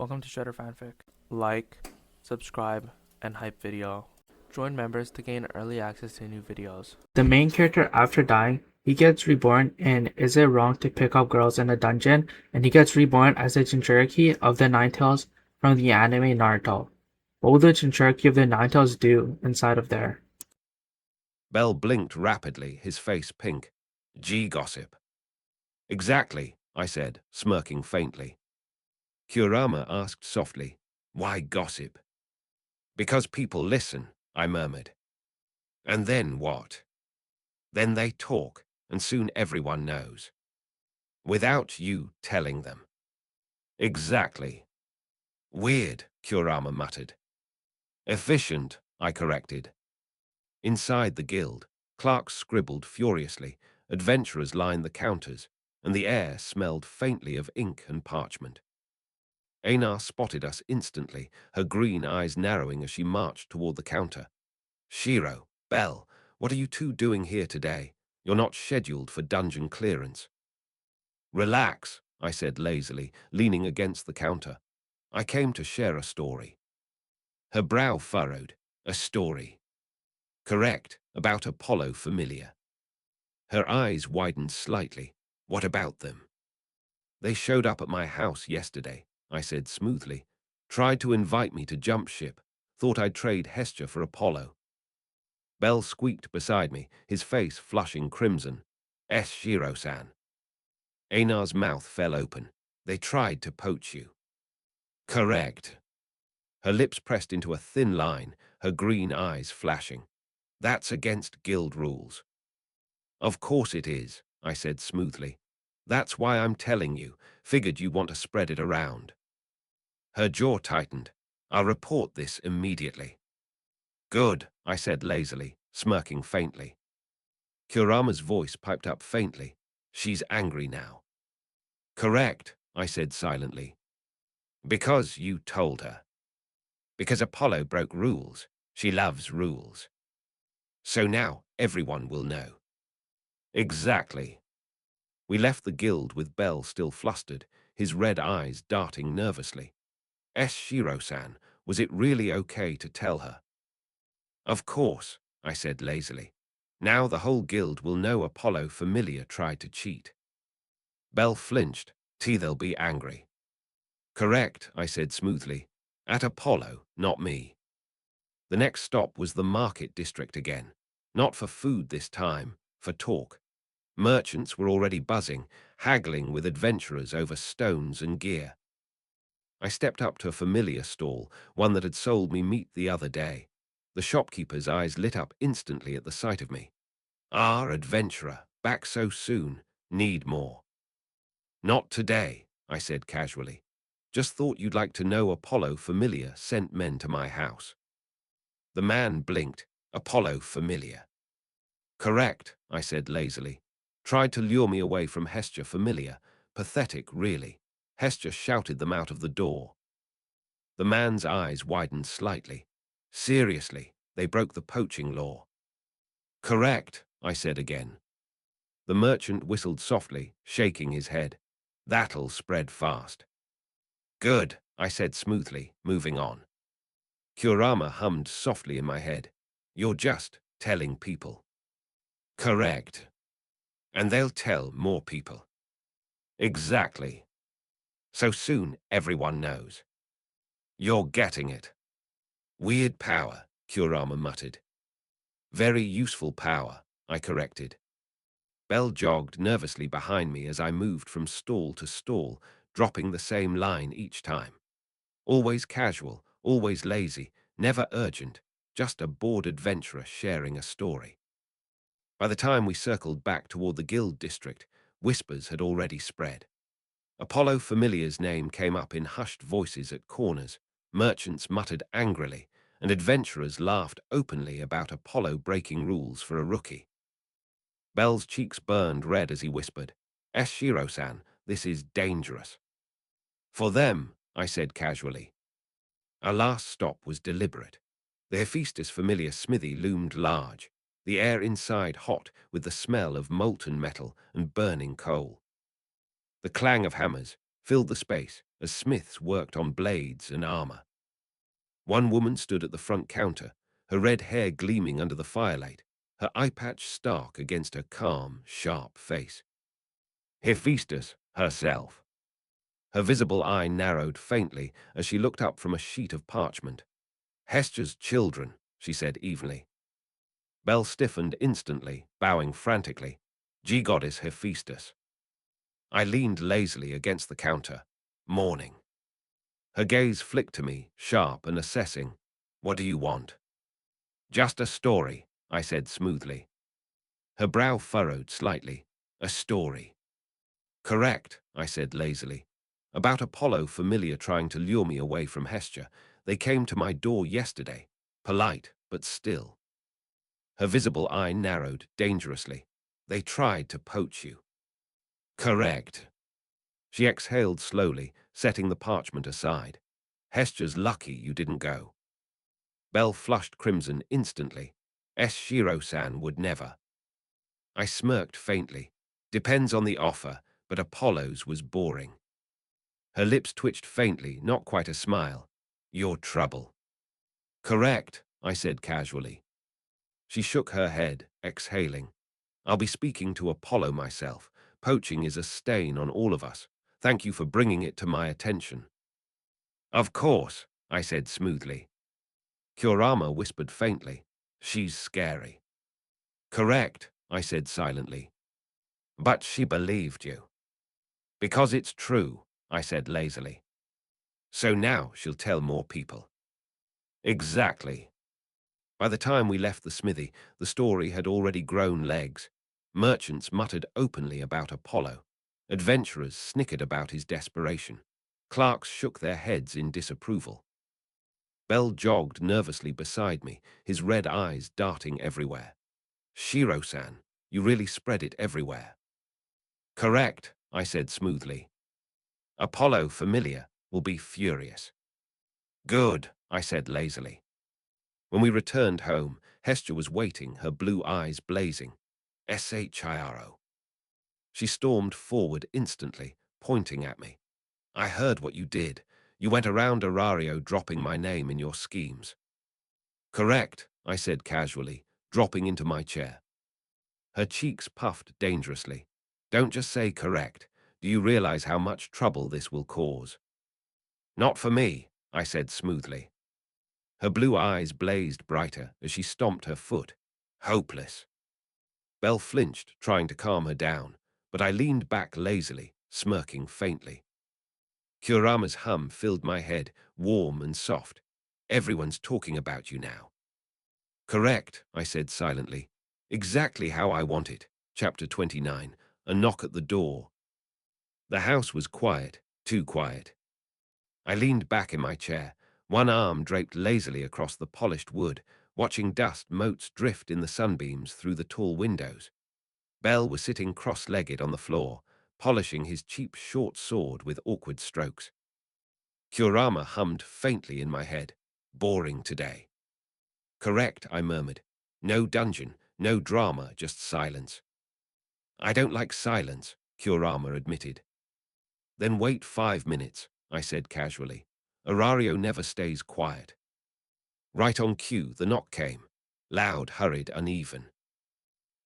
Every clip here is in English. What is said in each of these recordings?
Welcome to Shredder Fanfic. Like, subscribe, and hype video. Join members to gain early access to new videos. The main character, after dying, he gets reborn in Is It Wrong to Pick Up Girls in a Dungeon, and he gets reborn as the Jinchuriki of the Nine Tails from the anime Naruto. What will the Jinchuriki of the Nine Tails do inside of there? Bell blinked rapidly, his face pink. Gossip. Exactly, I said, smirking faintly. Kurama asked softly, why gossip? Because people listen, I murmured. And then what? Then they talk, and soon everyone knows. Without you telling them. Exactly. Weird, Kurama muttered. Efficient, I corrected. Inside the guild, clerks scribbled furiously, adventurers lined the counters, and the air smelled faintly of ink and parchment. Einar spotted us instantly, her green eyes narrowing as she marched toward the counter. Shiro, Bell, what are you two doing here today? You're not scheduled for dungeon clearance. Relax, I said lazily, leaning against the counter. I came to share a story. Her brow furrowed. A story. Correct, about Apollo Familiar. Her eyes widened slightly. What about them? They showed up at my house yesterday, I said smoothly. Tried to invite me to jump ship. Thought I'd trade Hestia for Apollo. Bell squeaked beside me, his face flushing crimson. Shiro-san. Einar's mouth fell open. They tried to poach you. Correct. Her lips pressed into a thin line, her green eyes flashing. That's against guild rules. Of course it is, I said smoothly. That's why I'm telling you. Figured you want to spread it around. Her jaw tightened. I'll report this immediately. Good, I said lazily, smirking faintly. Kurama's voice piped up faintly. She's angry now. Correct, I said silently. Because you told her. Because Apollo broke rules. She loves rules. So now everyone will know. Exactly. We left the guild with Bell still flustered, his red eyes darting nervously. Shiro-san, was it really okay to tell her? Of course, I said lazily. Now the whole guild will know Apollo Familiar tried to cheat. Bell flinched. They'll be angry. Correct, I said smoothly. At Apollo, not me. The next stop was the market district again. Not for food this time, for talk. Merchants were already buzzing, haggling with adventurers over stones and gear. I stepped up to a familiar stall, one that had sold me meat the other day. The shopkeeper's eyes lit up instantly at the sight of me. Ah, adventurer, back so soon, need more. Not today, I said casually. Just thought you'd like to know Apollo Familiar sent men to my house. The man blinked. Apollo Familiar. Correct, I said lazily. Tried to lure me away from Hestia Familiar. Pathetic, really. Hestia shouted them out of the door. The man's eyes widened slightly. Seriously, they broke the poaching law. Correct, I said again. The merchant whistled softly, shaking his head. That'll spread fast. Good, I said smoothly, moving on. Kurama hummed softly in my head. You're just telling people. Correct. And they'll tell more people. Exactly. So soon everyone knows. You're getting it. Weird power, Kurama muttered. Very useful power, I corrected. Bell jogged nervously behind me as I moved from stall to stall, dropping the same line each time. Always casual, always lazy, never urgent, just a bored adventurer sharing a story. By the time we circled back toward the guild district, whispers had already spread. Apollo Familiar's name came up in hushed voices at corners, merchants muttered angrily, and adventurers laughed openly about Apollo breaking rules for a rookie. Bell's cheeks burned red as he whispered, Shiro-san, this is dangerous. For them, I said casually. Our last stop was deliberate. The Hephaestus Familiar smithy loomed large, the air inside hot with the smell of molten metal and burning coal. The clang of hammers filled the space as smiths worked on blades and armor. One woman stood at the front counter, her red hair gleaming under the firelight, her eye patch stark against her calm, sharp face. Hephaestus herself. Her visible eye narrowed faintly as she looked up from a sheet of parchment. Hester's children, she said evenly. Belle stiffened instantly, bowing frantically. G-goddess Hephaestus. I leaned lazily against the counter, mourning. Her gaze flicked to me, sharp and assessing. What do you want? Just a story, I said smoothly. Her brow furrowed slightly. A story. Correct, I said lazily. About Apollo familiar trying to lure me away from Hestia. They came to my door yesterday. Polite, but still. Her visible eye narrowed dangerously. They tried to poach you. Correct. She exhaled slowly, setting the parchment aside. Hestia's lucky you didn't go. Belle flushed crimson instantly. Shiro-san would never. I smirked faintly. Depends on the offer, but Apollo's was boring. Her lips twitched faintly, not quite a smile. Your trouble. Correct, I said casually. She shook her head, exhaling. I'll be speaking to Apollo myself. Poaching is a stain on all of us. Thank you for bringing it to my attention. Of course, I said smoothly. Kurama whispered faintly. She's scary. Correct, I said silently. But she believed you. Because it's true, I said lazily. So now she'll tell more people. Exactly. By the time we left the smithy, the story had already grown legs. Merchants muttered openly about Apollo. Adventurers snickered about his desperation. Clerks shook their heads in disapproval. Bell jogged nervously beside me, his red eyes darting everywhere. Shiro-san, you really spread it everywhere. Correct, I said smoothly. Apollo familiar will be furious. Good, I said lazily. When we returned home, Hestia was waiting, her blue eyes blazing. Shiro. She stormed forward instantly, pointing at me. I heard what you did. You went around Arario dropping my name in your schemes. Correct, I said casually, dropping into my chair. Her cheeks puffed dangerously. Don't just say correct. Do you realize how much trouble this will cause? Not for me, I said smoothly. Her blue eyes blazed brighter as she stomped her foot. Hopeless. Belle flinched, trying to calm her down, but I leaned back lazily, smirking faintly. Kurama's hum filled my head, warm and soft. Everyone's talking about you now. Correct, I said silently. Exactly how I want it. Chapter 29. A knock at the door. The house was quiet, too quiet. I leaned back in my chair, one arm draped lazily across the polished wood, watching dust motes drift in the sunbeams through the tall windows. Bell was sitting cross-legged on the floor, polishing his cheap short sword with awkward strokes. Kurama hummed faintly in my head. Boring today. Correct, I murmured. No dungeon, no drama, just silence. I don't like silence, Kurama admitted. Then wait 5 minutes, I said casually. Arario never stays quiet. Right on cue, the knock came. Loud, hurried, uneven.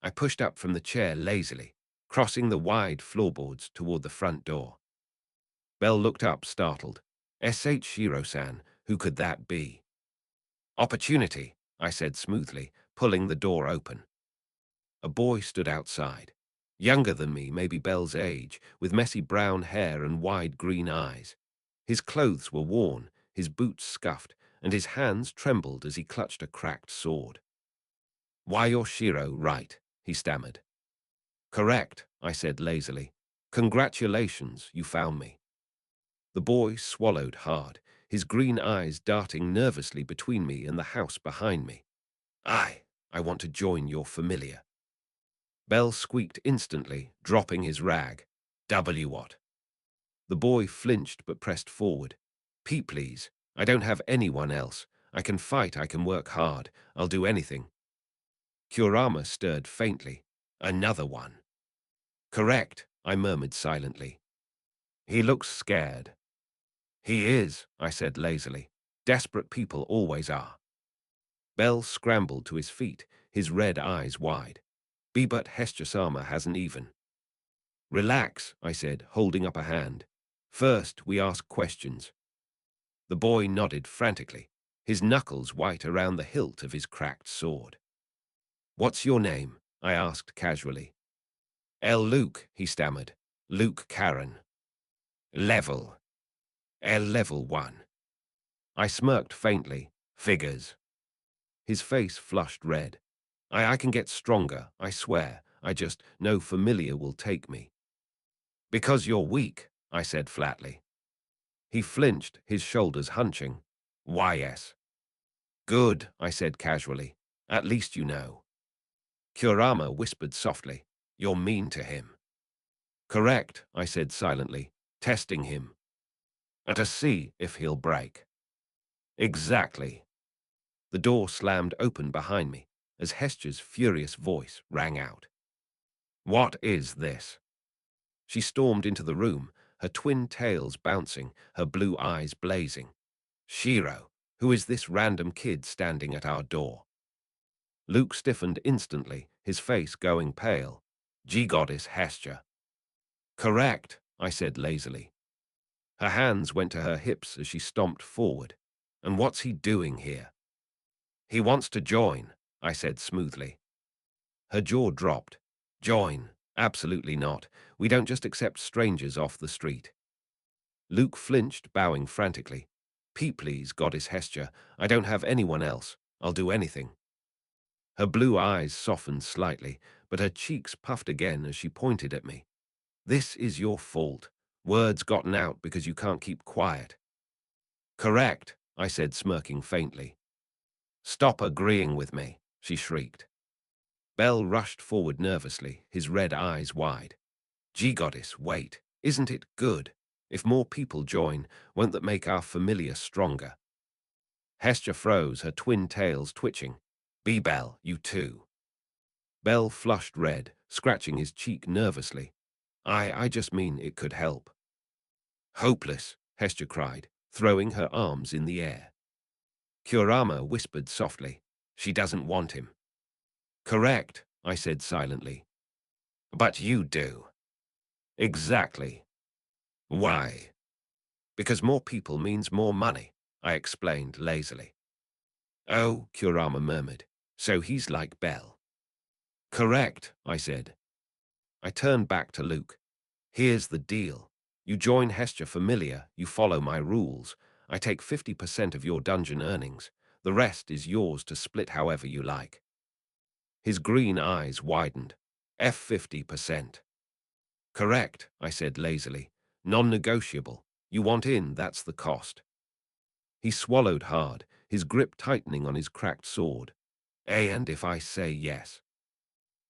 I pushed up from the chair lazily, crossing the wide floorboards toward the front door. Bell looked up, startled. Shiro-san, who could that be? Opportunity, I said smoothly, pulling the door open. A boy stood outside. Younger than me, maybe Bell's age, with messy brown hair and wide green eyes. His clothes were worn, his boots scuffed, and his hands trembled as he clutched a cracked sword. Why your Shiro right, he stammered. Correct, I said lazily. Congratulations, you found me. The boy swallowed hard, his green eyes darting nervously between me and the house behind me. I want to join your familiar. Bell squeaked instantly, dropping his rag. What? The boy flinched but pressed forward. Pete, please. I don't have anyone else. I can fight, I can work hard. I'll do anything. Kurama stirred faintly. Another one. Correct, I murmured silently. He looks scared. He is, I said lazily. Desperate people always are. Bell scrambled to his feet, his red eyes wide. But Hestia-sama hasn't even. Relax, I said, holding up a hand. First, we ask questions. The boy nodded frantically, his knuckles white around the hilt of his cracked sword. What's your name? I asked casually. Luke, he stammered. Luke Karen. Level. Level 1. I smirked faintly. Figures. His face flushed red. I can get stronger, I swear. I just know familiar will take me. Because you're weak, I said flatly. He flinched, his shoulders hunching. Why, yes. Good, I said casually. At least you know. Kurama whispered softly. You're mean to him. Correct, I said silently, testing him. And to see if he'll break. Exactly. The door slammed open behind me as Hestia's furious voice rang out. What is this? She stormed into the room, her twin tails bouncing, her blue eyes blazing. Shiro, who is this random kid standing at our door? Luke stiffened instantly, his face going pale. G-Goddess Hestia. Correct, I said lazily. Her hands went to her hips as she stomped forward. And what's he doing here? He wants to join, I said smoothly. Her jaw dropped. Join? Absolutely not. We don't just accept strangers off the street. Luke flinched, bowing frantically. Please, Goddess Hestia. I don't have anyone else. I'll do anything. Her blue eyes softened slightly, but her cheeks puffed again as she pointed at me. This is your fault. Words gotten out because you can't keep quiet. Correct, I said, smirking faintly. Stop agreeing with me, she shrieked. Bell rushed forward nervously, his red eyes wide. G-Goddess, wait, isn't it good? If more people join, won't that make our familiar stronger? Hestia froze, her twin tails twitching. Bell, you too. Bell flushed red, scratching his cheek nervously. I just mean it could help. Hopeless, Hestia cried, throwing her arms in the air. Kurama whispered softly. She doesn't want him. Correct, I said silently. But you do. Exactly. Why? Because more people means more money, I explained lazily. Oh, Kurama murmured. So he's like Bell. Correct, I said. I turned back to Luke. Here's the deal. You join Hestia Familiar, you follow my rules. I take 50% of your dungeon earnings. The rest is yours to split however you like. His green eyes widened. 50%. Correct, I said lazily. Non-negotiable. You want in, that's the cost. He swallowed hard, his grip tightening on his cracked sword. And if I say yes?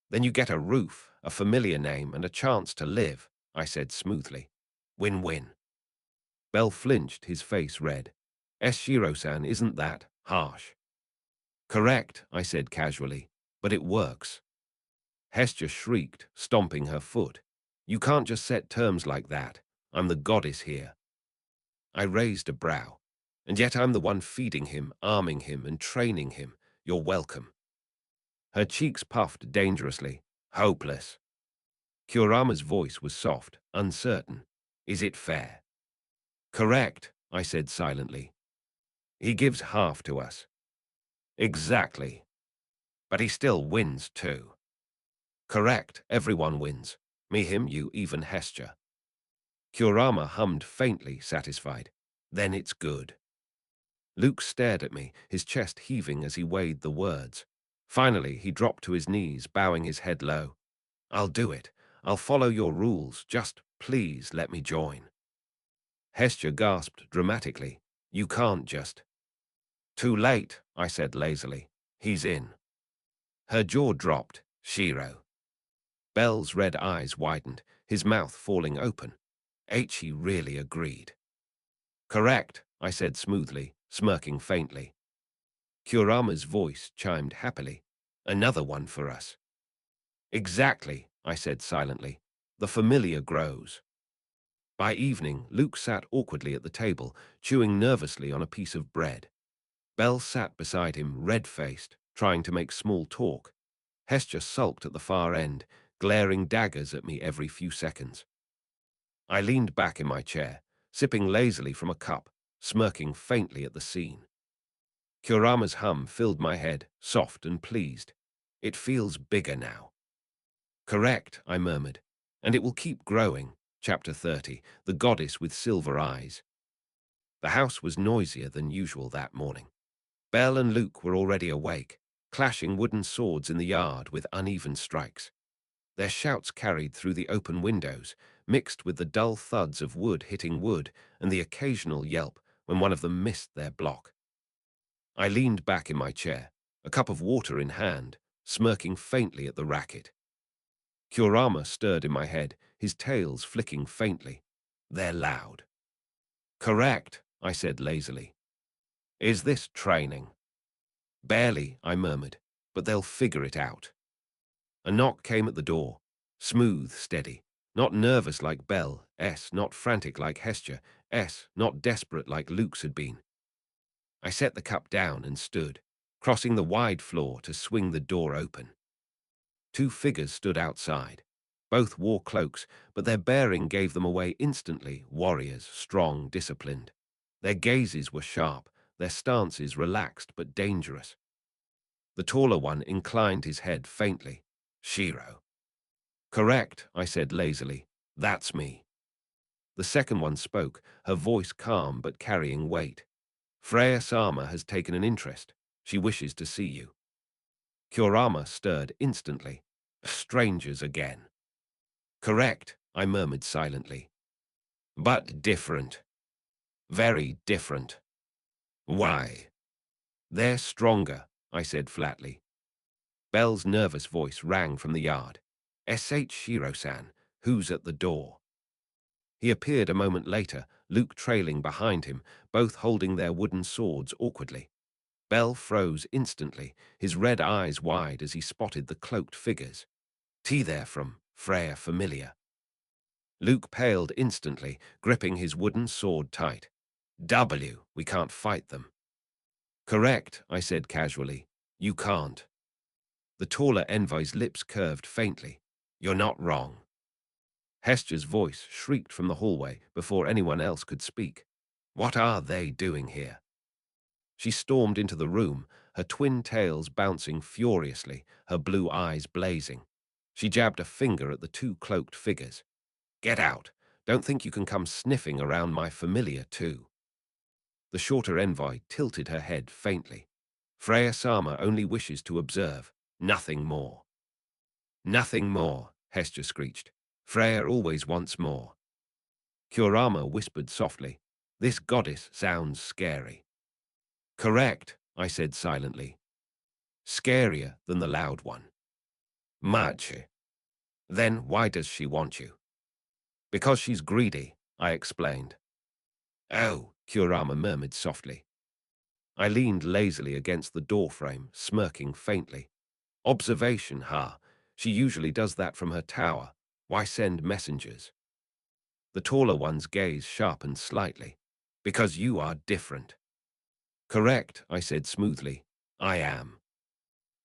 Then you get a roof, a familiar name, and a chance to live, I said smoothly. Win-win. Bell flinched, his face red. Shiro-san, isn't that harsh? Correct, I said casually, but it works. Hestia shrieked, stomping her foot. You can't just set terms like that. I'm the goddess here. I raised a brow. And yet I'm the one feeding him, arming him, and training him. You're welcome. Her cheeks puffed dangerously. Hopeless. Kurama's voice was soft, uncertain. Is it fair? Correct, I said silently. He gives half to us. Exactly. But he still wins too. Correct, everyone wins. Me, him, you, even Hestia. Kurama hummed faintly, satisfied. Then it's good. Luke stared at me, his chest heaving as he weighed the words. Finally, he dropped to his knees, bowing his head low. I'll do it. I'll follow your rules. Just please let me join. Hestia gasped dramatically. You can't just. Too late, I said lazily. He's in. Her jaw dropped. Shiro. Bell's red eyes widened, his mouth falling open. He really agreed. Correct, I said smoothly, smirking faintly. Kurama's voice chimed happily. Another one for us. Exactly, I said silently. The familiar grows. By evening, Luke sat awkwardly at the table, chewing nervously on a piece of bread. Belle sat beside him, red-faced, trying to make small talk. Hestia sulked at the far end, glaring daggers at me every few seconds. I leaned back in my chair, sipping lazily from a cup, smirking faintly at the scene. Kurama's hum filled my head, soft and pleased. It feels bigger now. Correct, I murmured. And it will keep growing. Chapter 30, The Goddess with Silver Eyes. The house was noisier than usual that morning. Belle and Luke were already awake, clashing wooden swords in the yard with uneven strikes. Their shouts carried through the open windows, mixed with the dull thuds of wood hitting wood and the occasional yelp when one of them missed their block. I leaned back in my chair, a cup of water in hand, smirking faintly at the racket. Kurama stirred in my head, his tails flicking faintly. They're loud. Correct, I said lazily. Is this training? Barely, I murmured, but they'll figure it out. A knock came at the door, smooth, steady, not nervous like Belle, not frantic like Hestia, not desperate like Luke's had been. I set the cup down and stood, crossing the wide floor to swing the door open. Two figures stood outside. Both wore cloaks, but their bearing gave them away instantly, warriors, strong, disciplined. Their gazes were sharp, their stances relaxed but dangerous. The taller one inclined his head faintly. Shiro. Correct, I said lazily. That's me. The second one spoke, her voice calm but carrying weight. Freya Sama has taken an interest. She wishes to see you. Kurama stirred instantly. Strangers again. Correct, I murmured silently. But different. Very different. Why? They're stronger, I said flatly. Belle's nervous voice rang from the yard. S.H. Shiro-san, who's at the door? He appeared a moment later, Luke trailing behind him, both holding their wooden swords awkwardly. Belle froze instantly, his red eyes wide as he spotted the cloaked figures. T there from Freya Familiar. Luke paled instantly, gripping his wooden sword tight. W, we can't fight them. Correct, I said casually. You can't. The taller envoy's lips curved faintly. You're not wrong. Hestia's voice shrieked from the hallway before anyone else could speak. What are they doing here? She stormed into the room, her twin tails bouncing furiously, her blue eyes blazing. She jabbed a finger at the two cloaked figures. Get out. Don't think you can come sniffing around my familiar, too. The shorter envoy tilted her head faintly. Freya Sama only wishes to observe, nothing more. Nothing more, Hestia screeched. Freya always wants more. Kurama whispered softly. This goddess sounds scary. Correct, I said silently. Scarier than the loud one. Much. Then why does she want you? Because she's greedy, I explained. Oh, Kurama murmured softly. I leaned lazily against the doorframe, smirking faintly. Observation, huh? She usually does that from her tower. Why send messengers? The taller one's gaze sharpened slightly. Because you are different. Correct, I said smoothly. I am.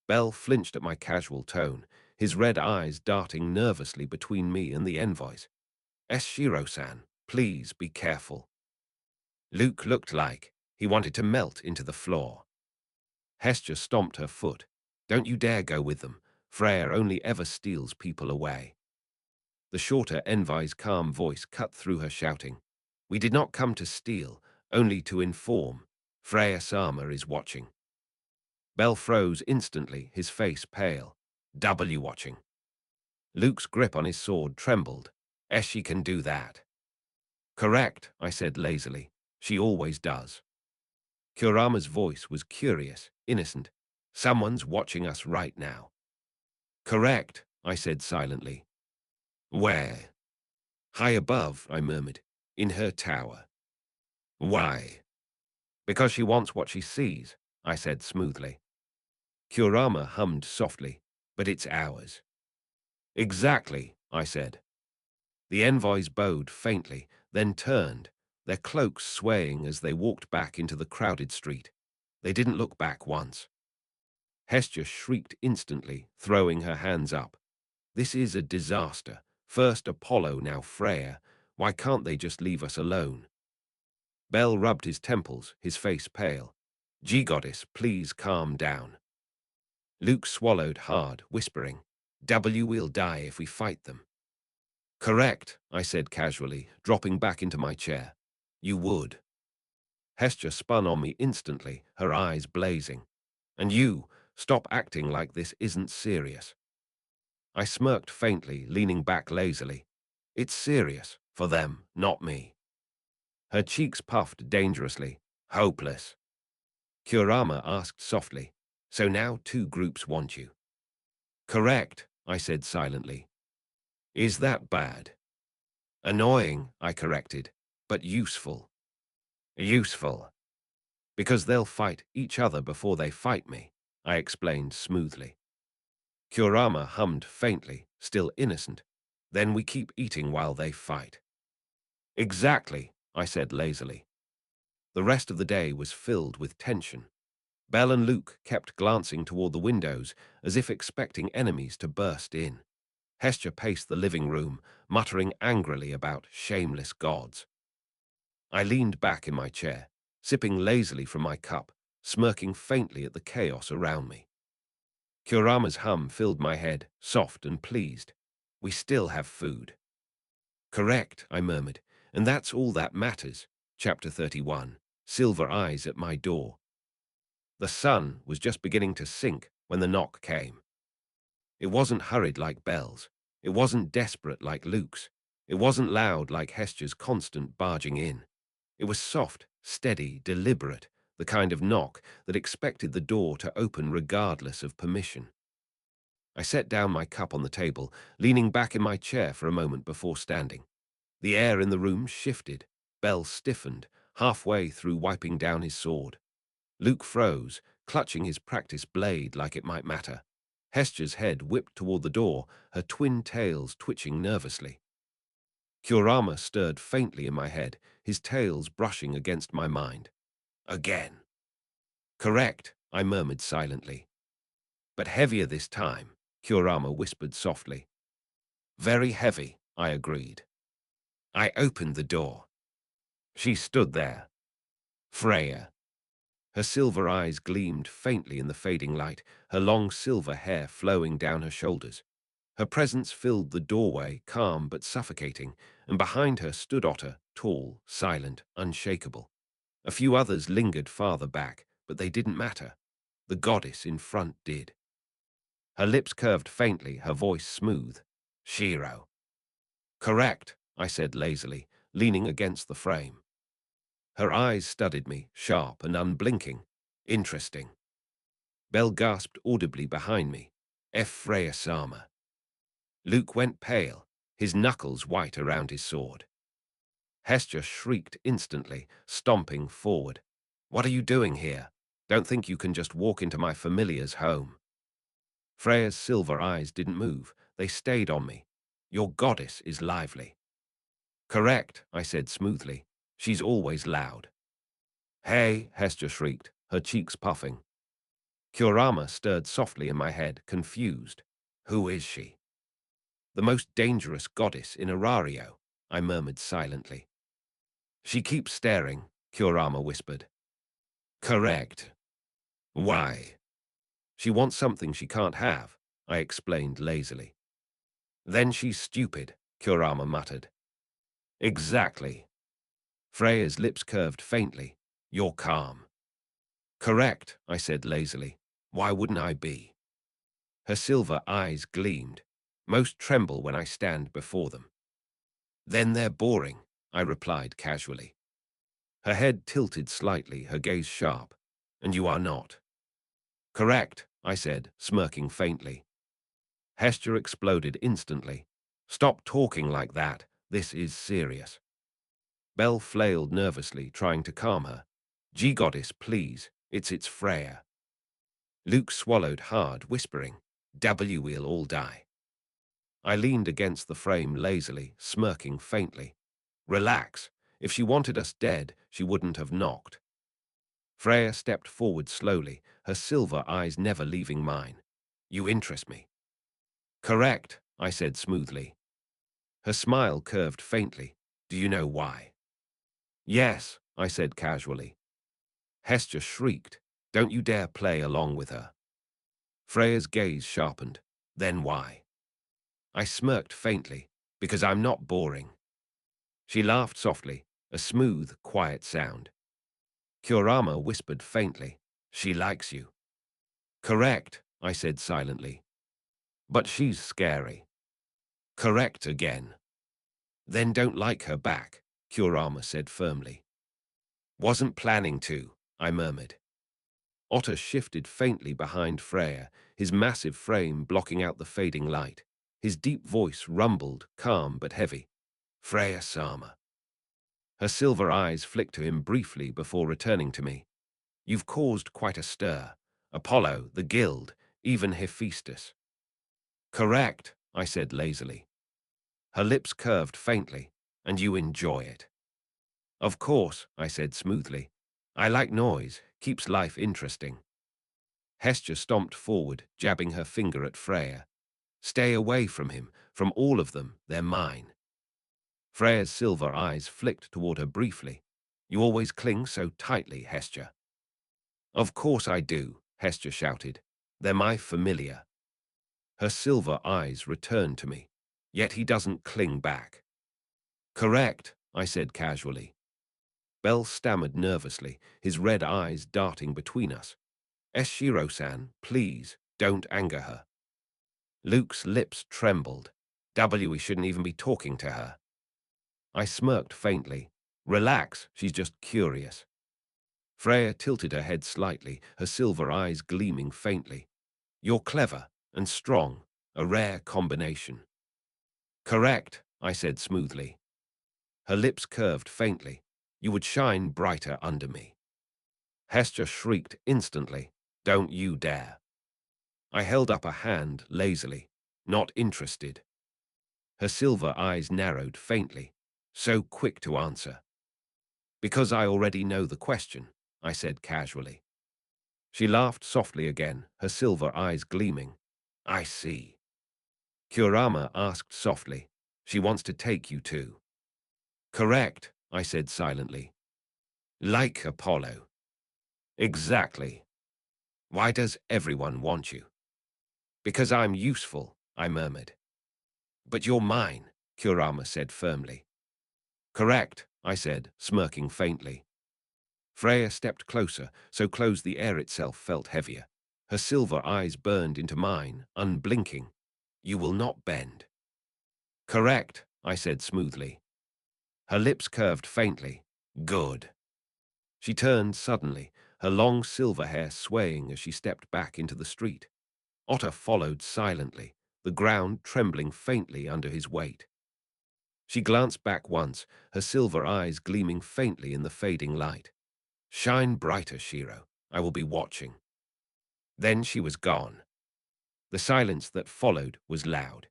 Belle flinched at my casual tone, his red eyes darting nervously between me and the envoys. Shiro-san, please be careful. Luke looked like he wanted to melt into the floor. Hestia stomped her foot. Don't you dare go with them. Freya only ever steals people away. The shorter envoy's calm voice cut through her shouting. We did not come to steal, only to inform. Freya Sama is watching. Belle froze instantly, his face pale. W watching. Luke's grip on his sword trembled. She can do that. Correct, I said lazily. She always does. Kurama's voice was curious, innocent. Someone's watching us right now. Correct, I said silently. Where? High above, I murmured. In her tower. Why? Because she wants what she sees, I said smoothly. Kurama hummed softly, but it's ours. Exactly, I said. The envoys bowed faintly, then turned, their cloaks swaying as they walked back into the crowded street. They didn't look back once. Hestia shrieked instantly, throwing her hands up. This is a disaster. First Apollo, now Freya. Why can't they just leave us alone? Bel rubbed his temples, his face pale. G-Goddess, please calm down. Luke swallowed hard, whispering, We'll die if we fight them. Correct, I said casually, dropping back into my chair. You would. Hestia spun on me instantly, her eyes blazing. And you, stop acting like this isn't serious. I smirked faintly, leaning back lazily. It's serious, for them, not me. Her cheeks puffed dangerously. Hopeless. Kurama asked softly, so now 2 groups want you. Correct, I said silently. Is that bad? Annoying, I corrected, but useful. Useful. Because they'll fight each other before they fight me, I explained smoothly. Kurama hummed faintly, still innocent. Then we keep eating while they fight. Exactly, I said lazily. The rest of the day was filled with tension. Bel and Luke kept glancing toward the windows as if expecting enemies to burst in. Hestia paced the living room, muttering angrily about shameless gods. I leaned back in my chair, sipping lazily from my cup, smirking faintly at the chaos around me. Kurama's hum filled my head, soft and pleased. We still have food. Correct, I murmured, and that's all that matters. Chapter 31, Silver Eyes at My Door. The sun was just beginning to sink when the knock came. It wasn't hurried like Bel's. It wasn't desperate like Luke's. It wasn't loud like Hestia's constant barging in. It was soft, steady, deliberate, the kind of knock that expected the door to open regardless of permission. I set down my cup on the table, leaning back in my chair for a moment before standing. The air in the room shifted. Bel stiffened, halfway through wiping down his sword. Luke froze, clutching his practice blade like it might matter. Hestia's head whipped toward the door, her twin tails twitching nervously. Kurama stirred faintly in my head, his tails brushing against my mind. Again. Correct, I murmured silently. But heavier this time, Kurama whispered softly. Very heavy, I agreed. I opened the door. She stood there. Freya. Her silver eyes gleamed faintly in the fading light, her long silver hair flowing down her shoulders. Her presence filled the doorway, calm but suffocating, and behind her stood Otter, tall, silent, unshakable. A few others lingered farther back, but they didn't matter. The goddess in front did. Her lips curved faintly, her voice smooth. Shiro. Correct, I said lazily, leaning against the frame. Her eyes studied me, sharp and unblinking. Interesting. Bel gasped audibly behind me. F. Freya-sama. Luke went pale, his knuckles white around his sword. Hestia shrieked instantly, stomping forward. What are you doing here? Don't think you can just walk into my familiar's home. Freya's silver eyes didn't move. They stayed on me. Your goddess is lively. Correct, I said smoothly. She's always loud. Hey, Hestia shrieked, her cheeks puffing. Kurama stirred softly in my head, confused. Who is she? The most dangerous goddess in Arario, I murmured silently. She keeps staring, Kurama whispered. Correct. Why? She wants something she can't have, I explained lazily. Then she's stupid, Kurama muttered. Exactly. Freya's lips curved faintly. You're calm. Correct, I said lazily. Why wouldn't I be? Her silver eyes gleamed. Most tremble when I stand before them. Then they're boring, I replied casually. Her head tilted slightly, her gaze sharp. And you are not. Correct, I said, smirking faintly. Hestia exploded instantly. Stop talking like that. This is serious. Bel flailed nervously, trying to calm her. G-Goddess, please. It's Freya. Luke swallowed hard, whispering, We'll all die. I leaned against the frame lazily, smirking faintly. Relax. If she wanted us dead, she wouldn't have knocked. Freya stepped forward slowly, her silver eyes never leaving mine. You interest me. Correct, I said smoothly. Her smile curved faintly. Do you know why? Yes, I said casually. Hestia shrieked. Don't you dare play along with her. Freya's gaze sharpened. Then why? I smirked faintly. Because I'm not boring. She laughed softly, a smooth, quiet sound. Kurama whispered faintly. She likes you. Correct, I said silently. But she's scary. Correct again. Then don't like her back, Kurama said firmly. Wasn't planning to, I murmured. Otter shifted faintly behind Freya, his massive frame blocking out the fading light. His deep voice rumbled, calm but heavy. Freya-sama. Her silver eyes flicked to him briefly before returning to me. You've caused quite a stir. Apollo, the guild, even Hephaestus. Correct, I said lazily. Her lips curved faintly. And you enjoy it. Of course, I said smoothly. I like noise, keeps life interesting. Hestia stomped forward, jabbing her finger at Freya. Stay away from him, from all of them, they're mine. Freya's silver eyes flicked toward her briefly. You always cling so tightly, Hestia. Of course I do, Hestia shouted. They're my familiar. Her silver eyes returned to me, yet he doesn't cling back. Correct, I said casually. Bell stammered nervously, his red eyes darting between us. Eshiro-san, please, don't anger her. Luke's lips trembled. We shouldn't even be talking to her. I smirked faintly. Relax, she's just curious. Freya tilted her head slightly, her silver eyes gleaming faintly. You're clever and strong, a rare combination. Correct, I said smoothly. Her lips curved faintly. You would shine brighter under me. Hestia shrieked instantly. Don't you dare. I held up a hand lazily, not interested. Her silver eyes narrowed faintly, so quick to answer. Because I already know the question, I said casually. She laughed softly again, her silver eyes gleaming. I see. Kurama asked softly. She wants to take you too. Correct, I said silently. Like Apollo. Exactly. Why does everyone want you? Because I'm useful, I murmured. But you're mine, Kurama said firmly. Correct, I said, smirking faintly. Freya stepped closer, so close the air itself felt heavier. Her silver eyes burned into mine, unblinking. You will not bend. Correct, I said smoothly. Her lips curved faintly. Good. She turned suddenly, her long silver hair swaying as she stepped back into the street. Otter followed silently, the ground trembling faintly under his weight. She glanced back once, her silver eyes gleaming faintly in the fading light. Shine brighter, Shiro. I will be watching. Then she was gone. The silence that followed was loud.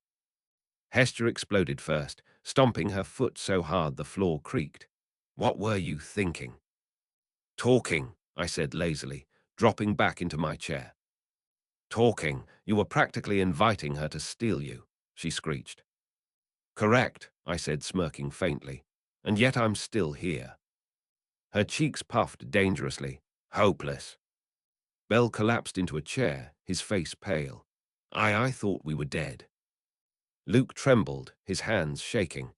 Hestia exploded first, stomping her foot so hard the floor creaked. What were you thinking? Talking, I said lazily, dropping back into my chair. Talking, you were practically inviting her to steal you, she screeched. Correct, I said smirking faintly, and yet I'm still here. Her cheeks puffed dangerously. Hopeless. Bell collapsed into a chair, his face pale. I thought we were dead. Luke trembled, his hands shaking.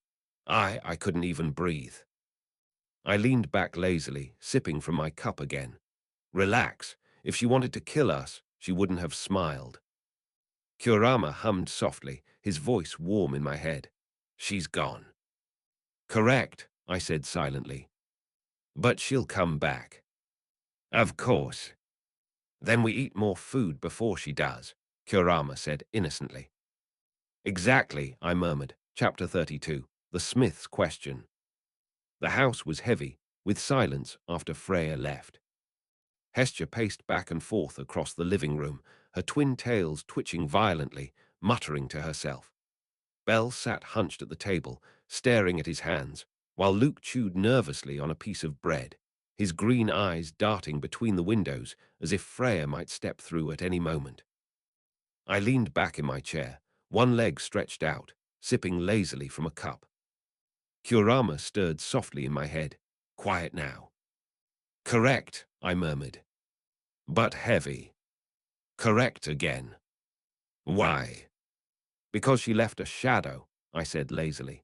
I couldn't even breathe. I leaned back lazily, sipping from my cup again. Relax. If she wanted to kill us, she wouldn't have smiled. Kurama hummed softly, his voice warm in my head. She's gone. Correct, I said silently. But she'll come back. Of course. Then we eat more food before she does, Kurama said innocently. Exactly, I murmured. Chapter 32, The Smith's Question. The house was heavy, with silence after Freya left. Hestia paced back and forth across the living room, her twin tails twitching violently, muttering to herself. Belle sat hunched at the table, staring at his hands, while Luke chewed nervously on a piece of bread, his green eyes darting between the windows as if Freya might step through at any moment. I leaned back in my chair, one leg stretched out, sipping lazily from a cup. Kurama stirred softly in my head. Quiet now. Correct, I murmured. But heavy. Correct again. Why? Because she left a shadow, I said lazily.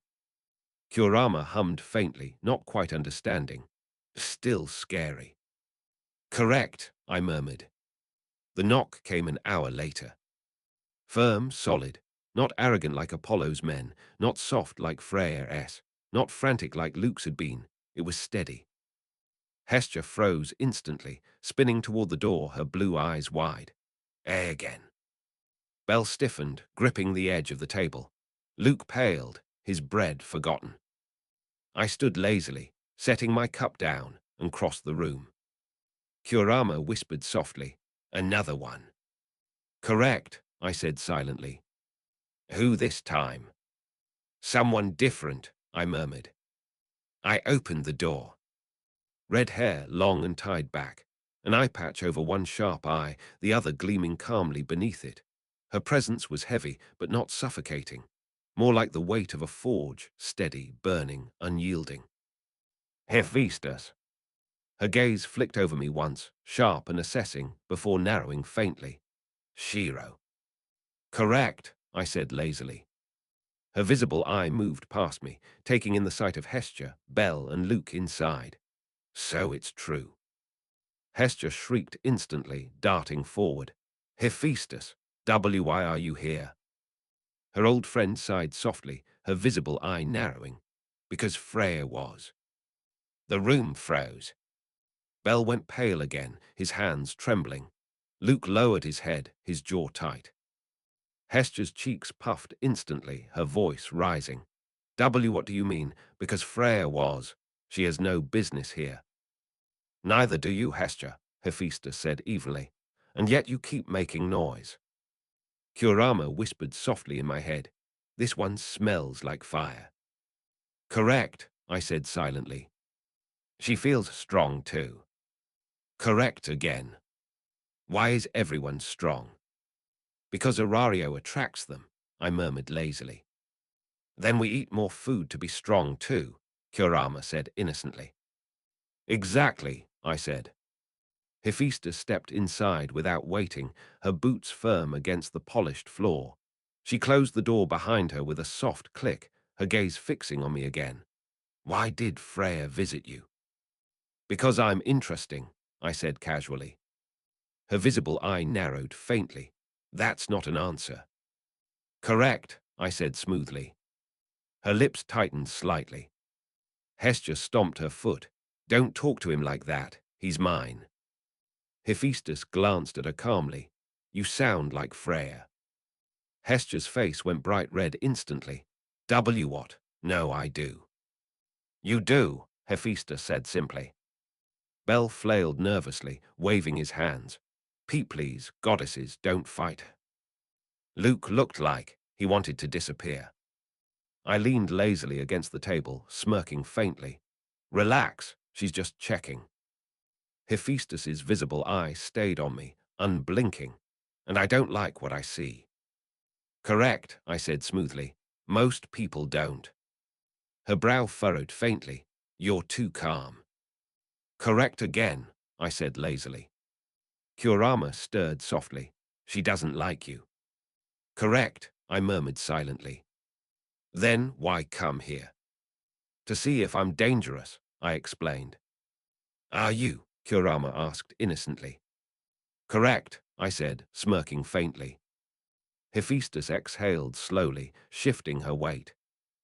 Kurama hummed faintly, not quite understanding. Still scary. Correct, I murmured. The knock came an hour later. Firm, solid, not arrogant like Apollo's men, not soft like Freya's, not frantic like Luke's had been. It was steady. Hestia froze instantly, spinning toward the door, her blue eyes wide. Again. Bell stiffened, gripping the edge of the table. Luke paled, his bread forgotten. I stood lazily, setting my cup down, and crossed the room. Kurama whispered softly, "Another one." "Correct," I said silently. "Who this time?" "Someone different," I murmured. I opened the door. Red hair, long and tied back, an eye patch over one sharp eye, the other gleaming calmly beneath it. Her presence was heavy, but not suffocating, more like the weight of a forge, steady, burning, unyielding. "Hephaestus." Her gaze flicked over me once, sharp and assessing, before narrowing faintly. "Shiro." "Correct," I said lazily. Her visible eye moved past me, taking in the sight of Hestia, Bell, and Luke inside. So it's true. Hestia shrieked instantly, darting forward. "Hephaestus, why are you here?" Her old friend sighed softly, her visible eye narrowing. "Because Freya was." The room froze. Bell went pale again, his hands trembling. Luke lowered his head, his jaw tight. Hestia's cheeks puffed instantly, her voice rising. What do you mean? Because Freya was. She has no business here." "Neither do you, Hestia," Hephaestus said evenly. "And yet you keep making noise." Kurama whispered softly in my head. "This one smells like fire." "Correct," I said silently. "She feels strong too." "Correct again." "Why is everyone strong?" "Because Arario attracts them," I murmured lazily. "Then we eat more food to be strong too," Kurama said innocently. "Exactly," I said. Hephaestus stepped inside without waiting, her boots firm against the polished floor. She closed the door behind her with a soft click, her gaze fixing on me again. "Why did Freya visit you?" "Because I'm interesting," I said casually. Her visible eye narrowed faintly. "That's not an answer." "Correct," I said smoothly. Her lips tightened slightly. Hestia stomped her foot. "Don't talk to him like that. He's mine." Hephaestus glanced at her calmly. "You sound like Freya." Hestia's face went bright red instantly. What? No, I do." "You do," Hephaestus said simply. Bell flailed nervously, waving his hands. "Pete, please, goddesses, don't fight." Luke looked like he wanted to disappear. I leaned lazily against the table, smirking faintly. "Relax, she's just checking." Hephaestus's visible eye stayed on me, unblinking, and I don't like what I see. "Correct," I said smoothly. "Most people don't." Her brow furrowed faintly. "You're too calm." "Correct again," I said lazily. Kurama stirred softly. "She doesn't like you." "Correct," I murmured silently. "Then why come here?" "To see if I'm dangerous," I explained. "Are you?" Kurama asked innocently. "Correct," I said, smirking faintly. Hephaestus exhaled slowly, shifting her weight.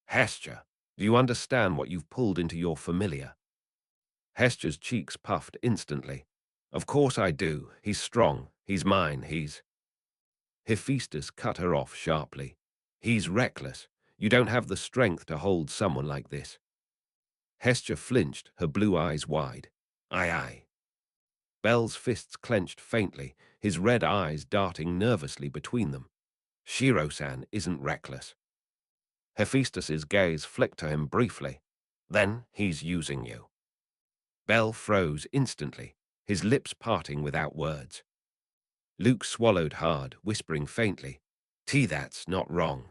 "Hestia, do you understand what you've pulled into your familiar?" Hestia's cheeks puffed instantly. "Of course I do. He's strong. He's mine. He's—" Hephaestus cut her off sharply. "He's reckless. You don't have the strength to hold someone like this." Hestia flinched, her blue eyes wide. "Aye, aye." Bell's fists clenched faintly, his red eyes darting nervously between them. "Shiro-san isn't reckless." Hephaestus's gaze flicked to him briefly. Then he's using you. Bell froze instantly, his lips parting without words. Luke swallowed hard, whispering faintly, That's not wrong.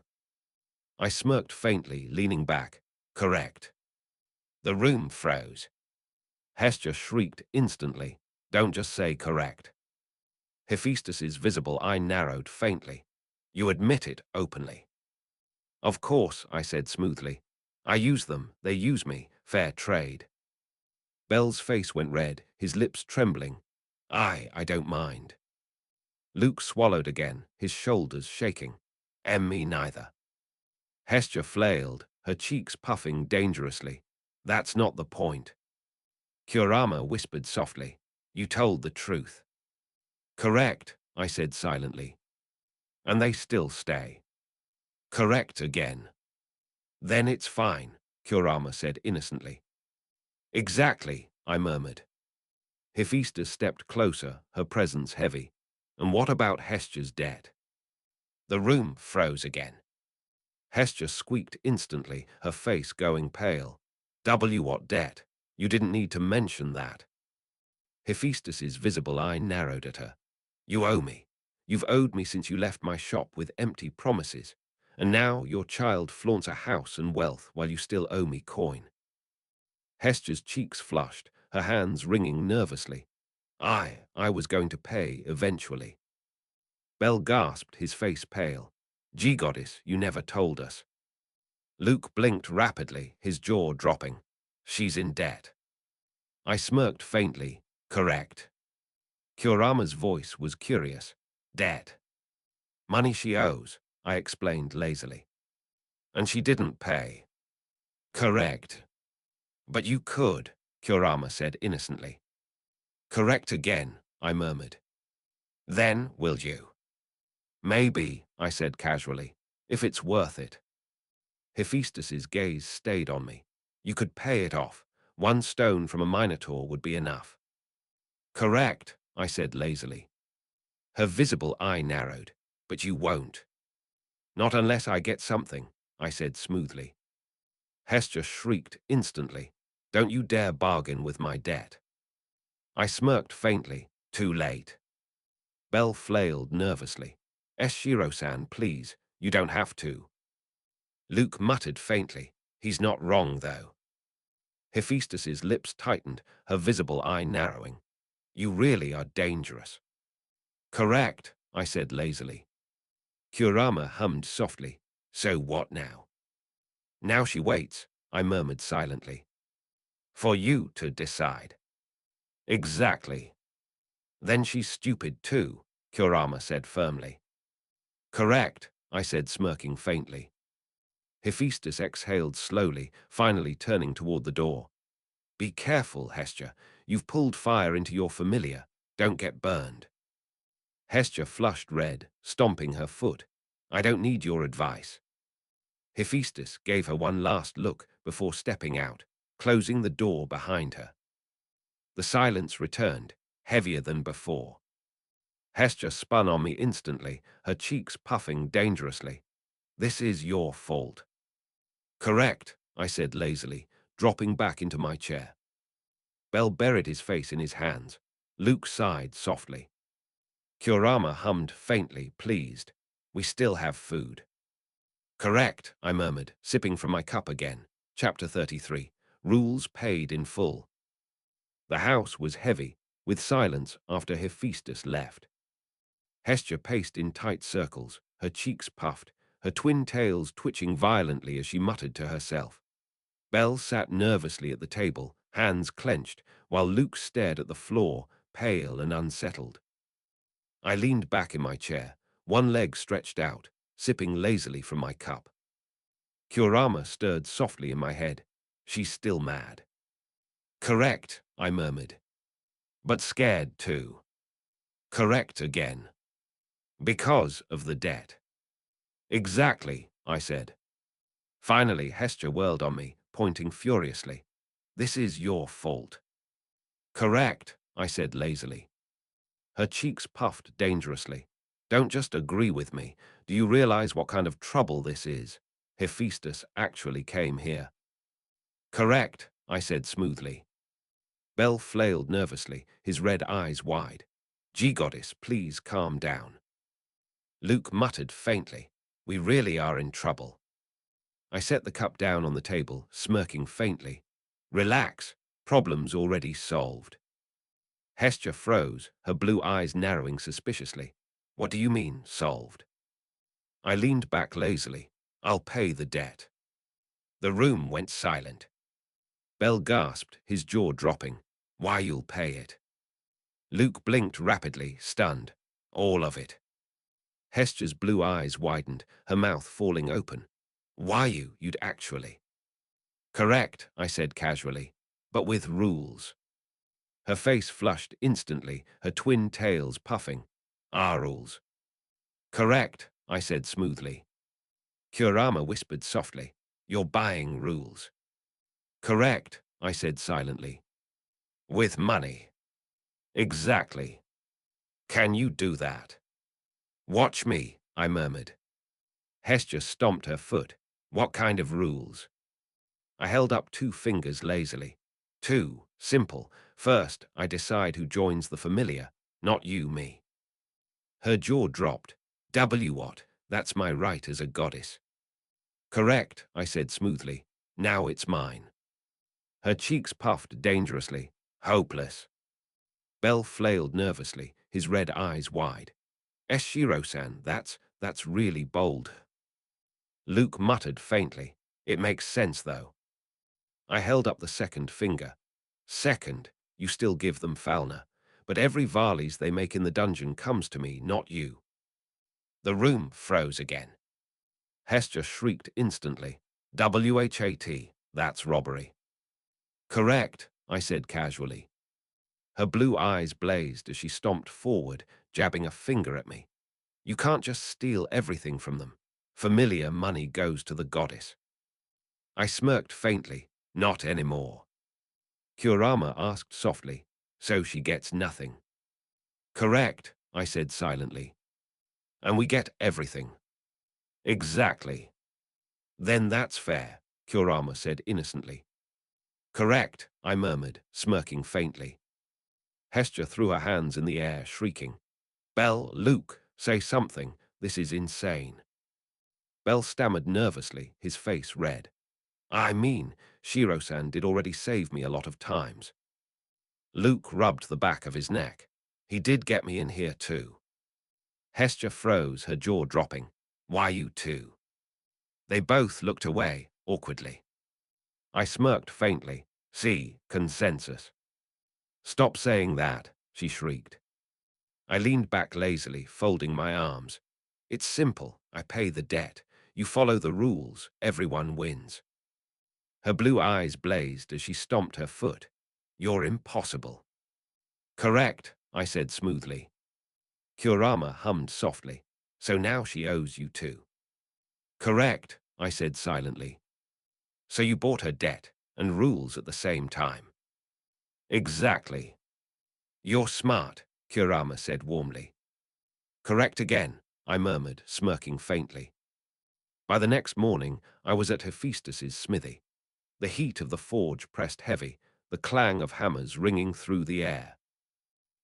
I smirked faintly, leaning back. Correct. The room froze. Hestia shrieked instantly. Don't just say correct. Hephaestus's visible eye narrowed faintly. You admit it openly. Of course, I said smoothly. I use them, they use me, fair trade. Bell's face went red, his lips trembling. I don't mind. Luke swallowed again, his shoulders shaking. Me neither. Hestia flailed, her cheeks puffing dangerously. That's not the point. Kurama whispered softly. You told the truth. Correct, I said silently. And they still stay. Correct again. Then it's fine, Kurama said innocently. Exactly, I murmured. Hephaestus stepped closer, her presence heavy. And what about Hestia's debt? The room froze again. Hestia squeaked instantly, her face going pale. What debt? You didn't need to mention that. Hephaestus's visible eye narrowed at her. You owe me. You've owed me since you left my shop with empty promises. And now your child flaunts a house and wealth while you still owe me coin. Hestia's cheeks flushed, her hands wringing nervously. I was going to pay eventually. Bell gasped, his face pale. Goddess, you never told us. Luke blinked rapidly, his jaw dropping. She's in debt. I smirked faintly. Correct. Kurama's voice was curious. Debt. Money she owes, I explained lazily. And she didn't pay. Correct. But you could, Kurama said innocently. Correct again, I murmured. Then will you? Maybe, I said casually, if it's worth it. Hephaestus's gaze stayed on me. You could pay it off. 1 stone from a minotaur would be enough. Correct, I said lazily. Her visible eye narrowed. But you won't. Not unless I get something, I said smoothly. Hestia shrieked instantly. Don't you dare bargain with my debt. I smirked faintly. Too late. Bell flailed nervously. Eshiro-san, please, you don't have to. Luke muttered faintly. He's not wrong, though. Hephaestus's lips tightened, her visible eye narrowing. You really are dangerous. Correct, I said lazily. Kurama hummed softly. So what now? Now she waits, I murmured silently. For you to decide. Exactly. Then she's stupid too, Kurama said firmly. Correct, I said smirking faintly. Hephaestus exhaled slowly, finally turning toward the door. Be careful, Hestia. You've pulled fire into your familiar. Don't get burned. Hestia flushed red, stomping her foot. I don't need your advice. Hephaestus gave her one last look before stepping out, closing the door behind her. The silence returned, heavier than before. Hestia spun on me instantly, her cheeks puffing dangerously. This is your fault. Correct, I said lazily, dropping back into my chair. Bell buried his face in his hands. Luke sighed softly. Kurama hummed faintly, pleased. We still have food. Correct, I murmured, sipping from my cup again. Chapter 33. Rules paid in full. The house was heavy, with silence after Hephaestus left. Hestia paced in tight circles, her cheeks puffed, her twin tails twitching violently as she muttered to herself. Bell sat nervously at the table, hands clenched, while Luke stared at the floor, pale and unsettled. I leaned back in my chair, one leg stretched out, sipping lazily from my cup. Kurama stirred softly in my head. She's still mad. Correct, I murmured. But scared too. Correct again. Because of the debt. Exactly, I said. Finally, Hestia whirled on me, pointing furiously. This is your fault. Correct, I said lazily. Her cheeks puffed dangerously. Don't just agree with me. Do you realize what kind of trouble this is? Hephaestus actually came here. Correct, I said smoothly. Bell flailed nervously, his red eyes wide. G-Goddess, please calm down. Luke muttered faintly, we really are in trouble. I set the cup down on the table, smirking faintly. Relax, problem's already solved. Hestia froze, her blue eyes narrowing suspiciously. What do you mean, solved? I leaned back lazily. I'll pay the debt. The room went silent. Bell gasped, his jaw dropping. Why, you'll pay it. Luke blinked rapidly, stunned. All of it. Hestia's blue eyes widened, her mouth falling open. Why you'd actually. Correct, I said casually, but with rules. Her face flushed instantly, her twin tails puffing. Our rules. Correct, I said smoothly. Kurama whispered softly. You're buying rules. Correct, I said silently. With money. Exactly. Can you do that? Watch me, I murmured. Hestia stomped her foot. What kind of rules? I held up 2 fingers lazily. 2, simple. First, I decide who joins the familiar, not you, me. Her jaw dropped. What? That's my right as a goddess. Correct, I said smoothly. Now it's mine. Her cheeks puffed dangerously. Hopeless. Bell flailed nervously, his red eyes wide. Shiro-san, that's really bold. Luke muttered faintly. It makes sense, though. I held up the second finger. Second, you still give them Falna, but every Varley's they make in the dungeon comes to me, not you. The room froze again. Hestia shrieked instantly. WHAT, that's robbery. Correct, I said casually. Her blue eyes blazed as she stomped forward, jabbing a finger at me. You can't just steal everything from them. Familiar money goes to the goddess. I smirked faintly. Not anymore. Kurama asked softly, so she gets nothing. Correct, I said silently. And we get everything. Exactly. Then that's fair, Kurama said innocently. Correct, I murmured, smirking faintly. Hestia threw her hands in the air, shrieking. Bell, Luke, say something. This is insane. Bell stammered nervously, his face red. I mean, Shiro-san did already save me a lot of times. Luke rubbed the back of his neck. He did get me in here too. Hestia froze, her jaw dropping. Why you too? They both looked away, awkwardly. I smirked faintly. See, consensus. Stop saying that, she shrieked. I leaned back lazily, folding my arms. It's simple. I pay the debt. You follow the rules. Everyone wins. Her blue eyes blazed as she stomped her foot. You're impossible. Correct, I said smoothly. Kurama hummed softly. So now she owes you too. Correct, I said silently. So you bought her debt and rules at the same time. Exactly. You're smart, Kurama said warmly. Correct again, I murmured, smirking faintly. By the next morning, I was at Hephaestus's smithy. The heat of the forge pressed heavy, the clang of hammers ringing through the air.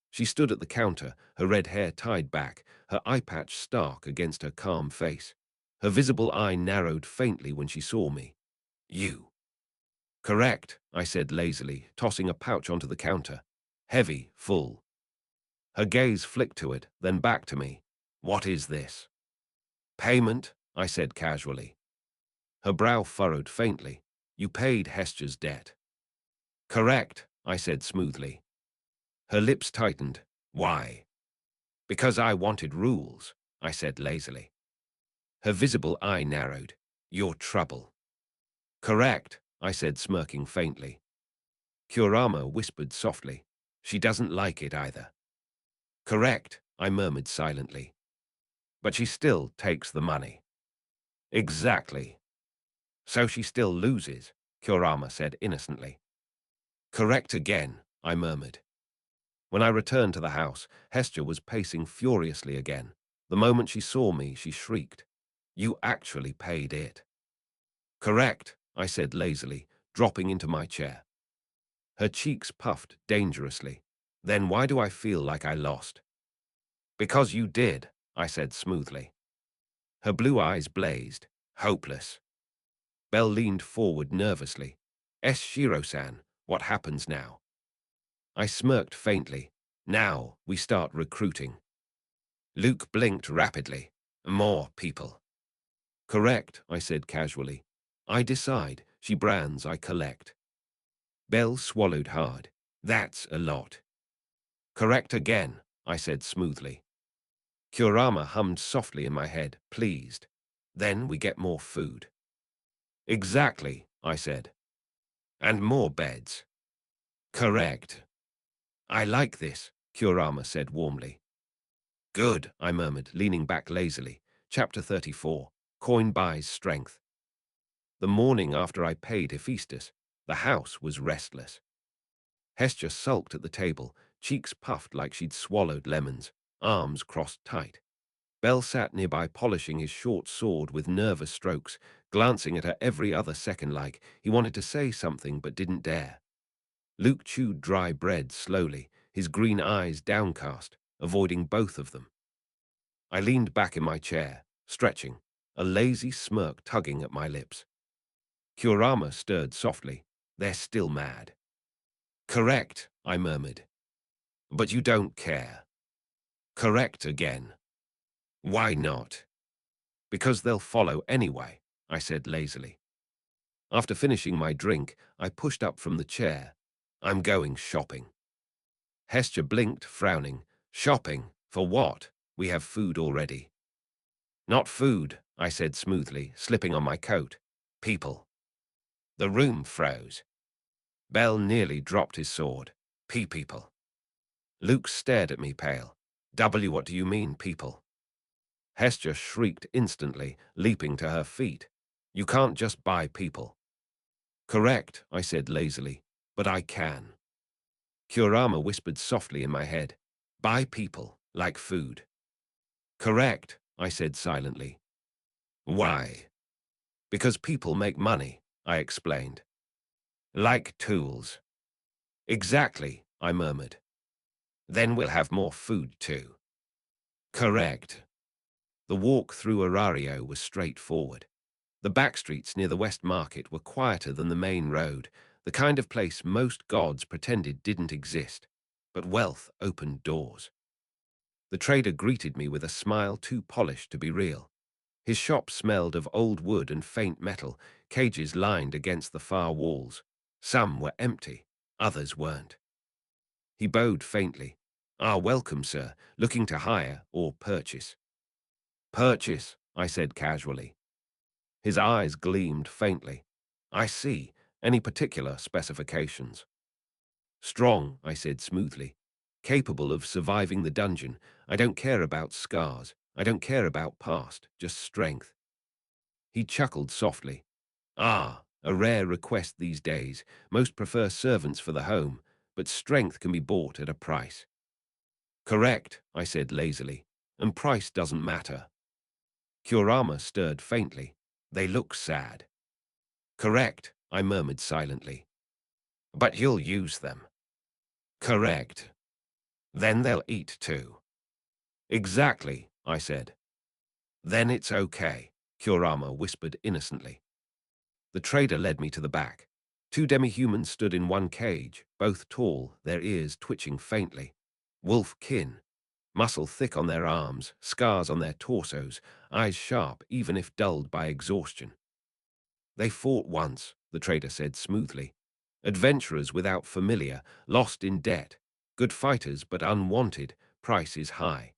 She stood at the counter, her red hair tied back, her eye patch stark against her calm face. Her visible eye narrowed faintly when she saw me. You. Correct, I said lazily, tossing a pouch onto the counter. Heavy, full. Her gaze flicked to it, then back to me. What is this? Payment, I said casually. Her brow furrowed faintly. You paid Hestia's debt. Correct, I said smoothly. Her lips tightened. Why? Because I wanted rules, I said lazily. Her visible eye narrowed. Your trouble. Correct, I said smirking faintly. Kurama whispered softly. She doesn't like it either. Correct, I murmured silently. But she still takes the money. Exactly. So she still loses, Kurama said innocently. Correct again, I murmured. When I returned to the house, Hestia was pacing furiously again. The moment she saw me, she shrieked. You actually paid it. Correct, I said lazily, dropping into my chair. Her cheeks puffed dangerously. Then why do I feel like I lost? Because you did, I said smoothly. Her blue eyes blazed, hopeless. Belle leaned forward nervously. Shiro-san, what happens now? I smirked faintly. Now we start recruiting. Luke blinked rapidly. More people. Correct, I said casually. I decide. She brands, I collect. Belle swallowed hard. That's a lot. Correct again, I said smoothly. Kurama hummed softly in my head, pleased. Then we get more food. Exactly, I said. And more beds. Correct. I like this, Kurama said warmly. Good, I murmured, leaning back lazily. Chapter 34. Coin buys strength. The morning after I paid Hephaestus, the house was restless. Hestia sulked at the table, cheeks puffed like she'd swallowed lemons, arms crossed tight. Bell sat nearby polishing his short sword with nervous strokes, glancing at her every other second like he wanted to say something but didn't dare. Luke chewed dry bread slowly, his green eyes downcast, avoiding both of them. I leaned back in my chair, stretching, a lazy smirk tugging at my lips. Kurama stirred softly. They're still mad. Correct, I murmured. But you don't care. Correct again. Why not? Because they'll follow anyway, I said lazily. After finishing my drink, I pushed up from the chair. I'm going shopping. Hestia blinked, frowning. Shopping? For what? We have food already. Not food, I said smoothly, slipping on my coat. People. The room froze. Bell nearly dropped his sword. People. Luke stared at me pale. What do you mean, people? Hestia shrieked instantly, leaping to her feet. You can't just buy people. Correct, I said lazily, but I can. Kurama whispered softly in my head. Buy people, like food. Correct, I said silently. Why? Because people make money, I explained. Like tools. Exactly, I murmured. Then we'll have more food too. Correct. The walk through Arario was straightforward. The back streets near the West Market were quieter than the main road, the kind of place most gods pretended didn't exist. But wealth opened doors. The trader greeted me with a smile too polished to be real. His shop smelled of old wood and faint metal, cages lined against the far walls. Some were empty, others weren't. He bowed faintly. Ah, welcome, sir. Looking to hire or purchase? Purchase, I said casually. His eyes gleamed faintly. I see. Any particular specifications? Strong, I said smoothly. Capable of surviving the dungeon. I don't care about scars. I don't care about past, just strength. He chuckled softly. Ah, a rare request these days. Most prefer servants for the home, but strength can be bought at a price. Correct, I said lazily, and price doesn't matter. Kurama stirred faintly. They look sad. Correct, I murmured silently. But you'll use them. Correct. Then they'll eat too. Exactly, I said. Then it's okay, Kurama whispered innocently. The trader led me to the back. Two demi-humans stood in one cage, both tall, their ears twitching faintly. Wolf kin. Muscle thick on their arms, scars on their torsos, eyes sharp even if dulled by exhaustion. They fought once, the trader said smoothly. Adventurers without familiar, lost in debt. Good fighters but unwanted, price is high.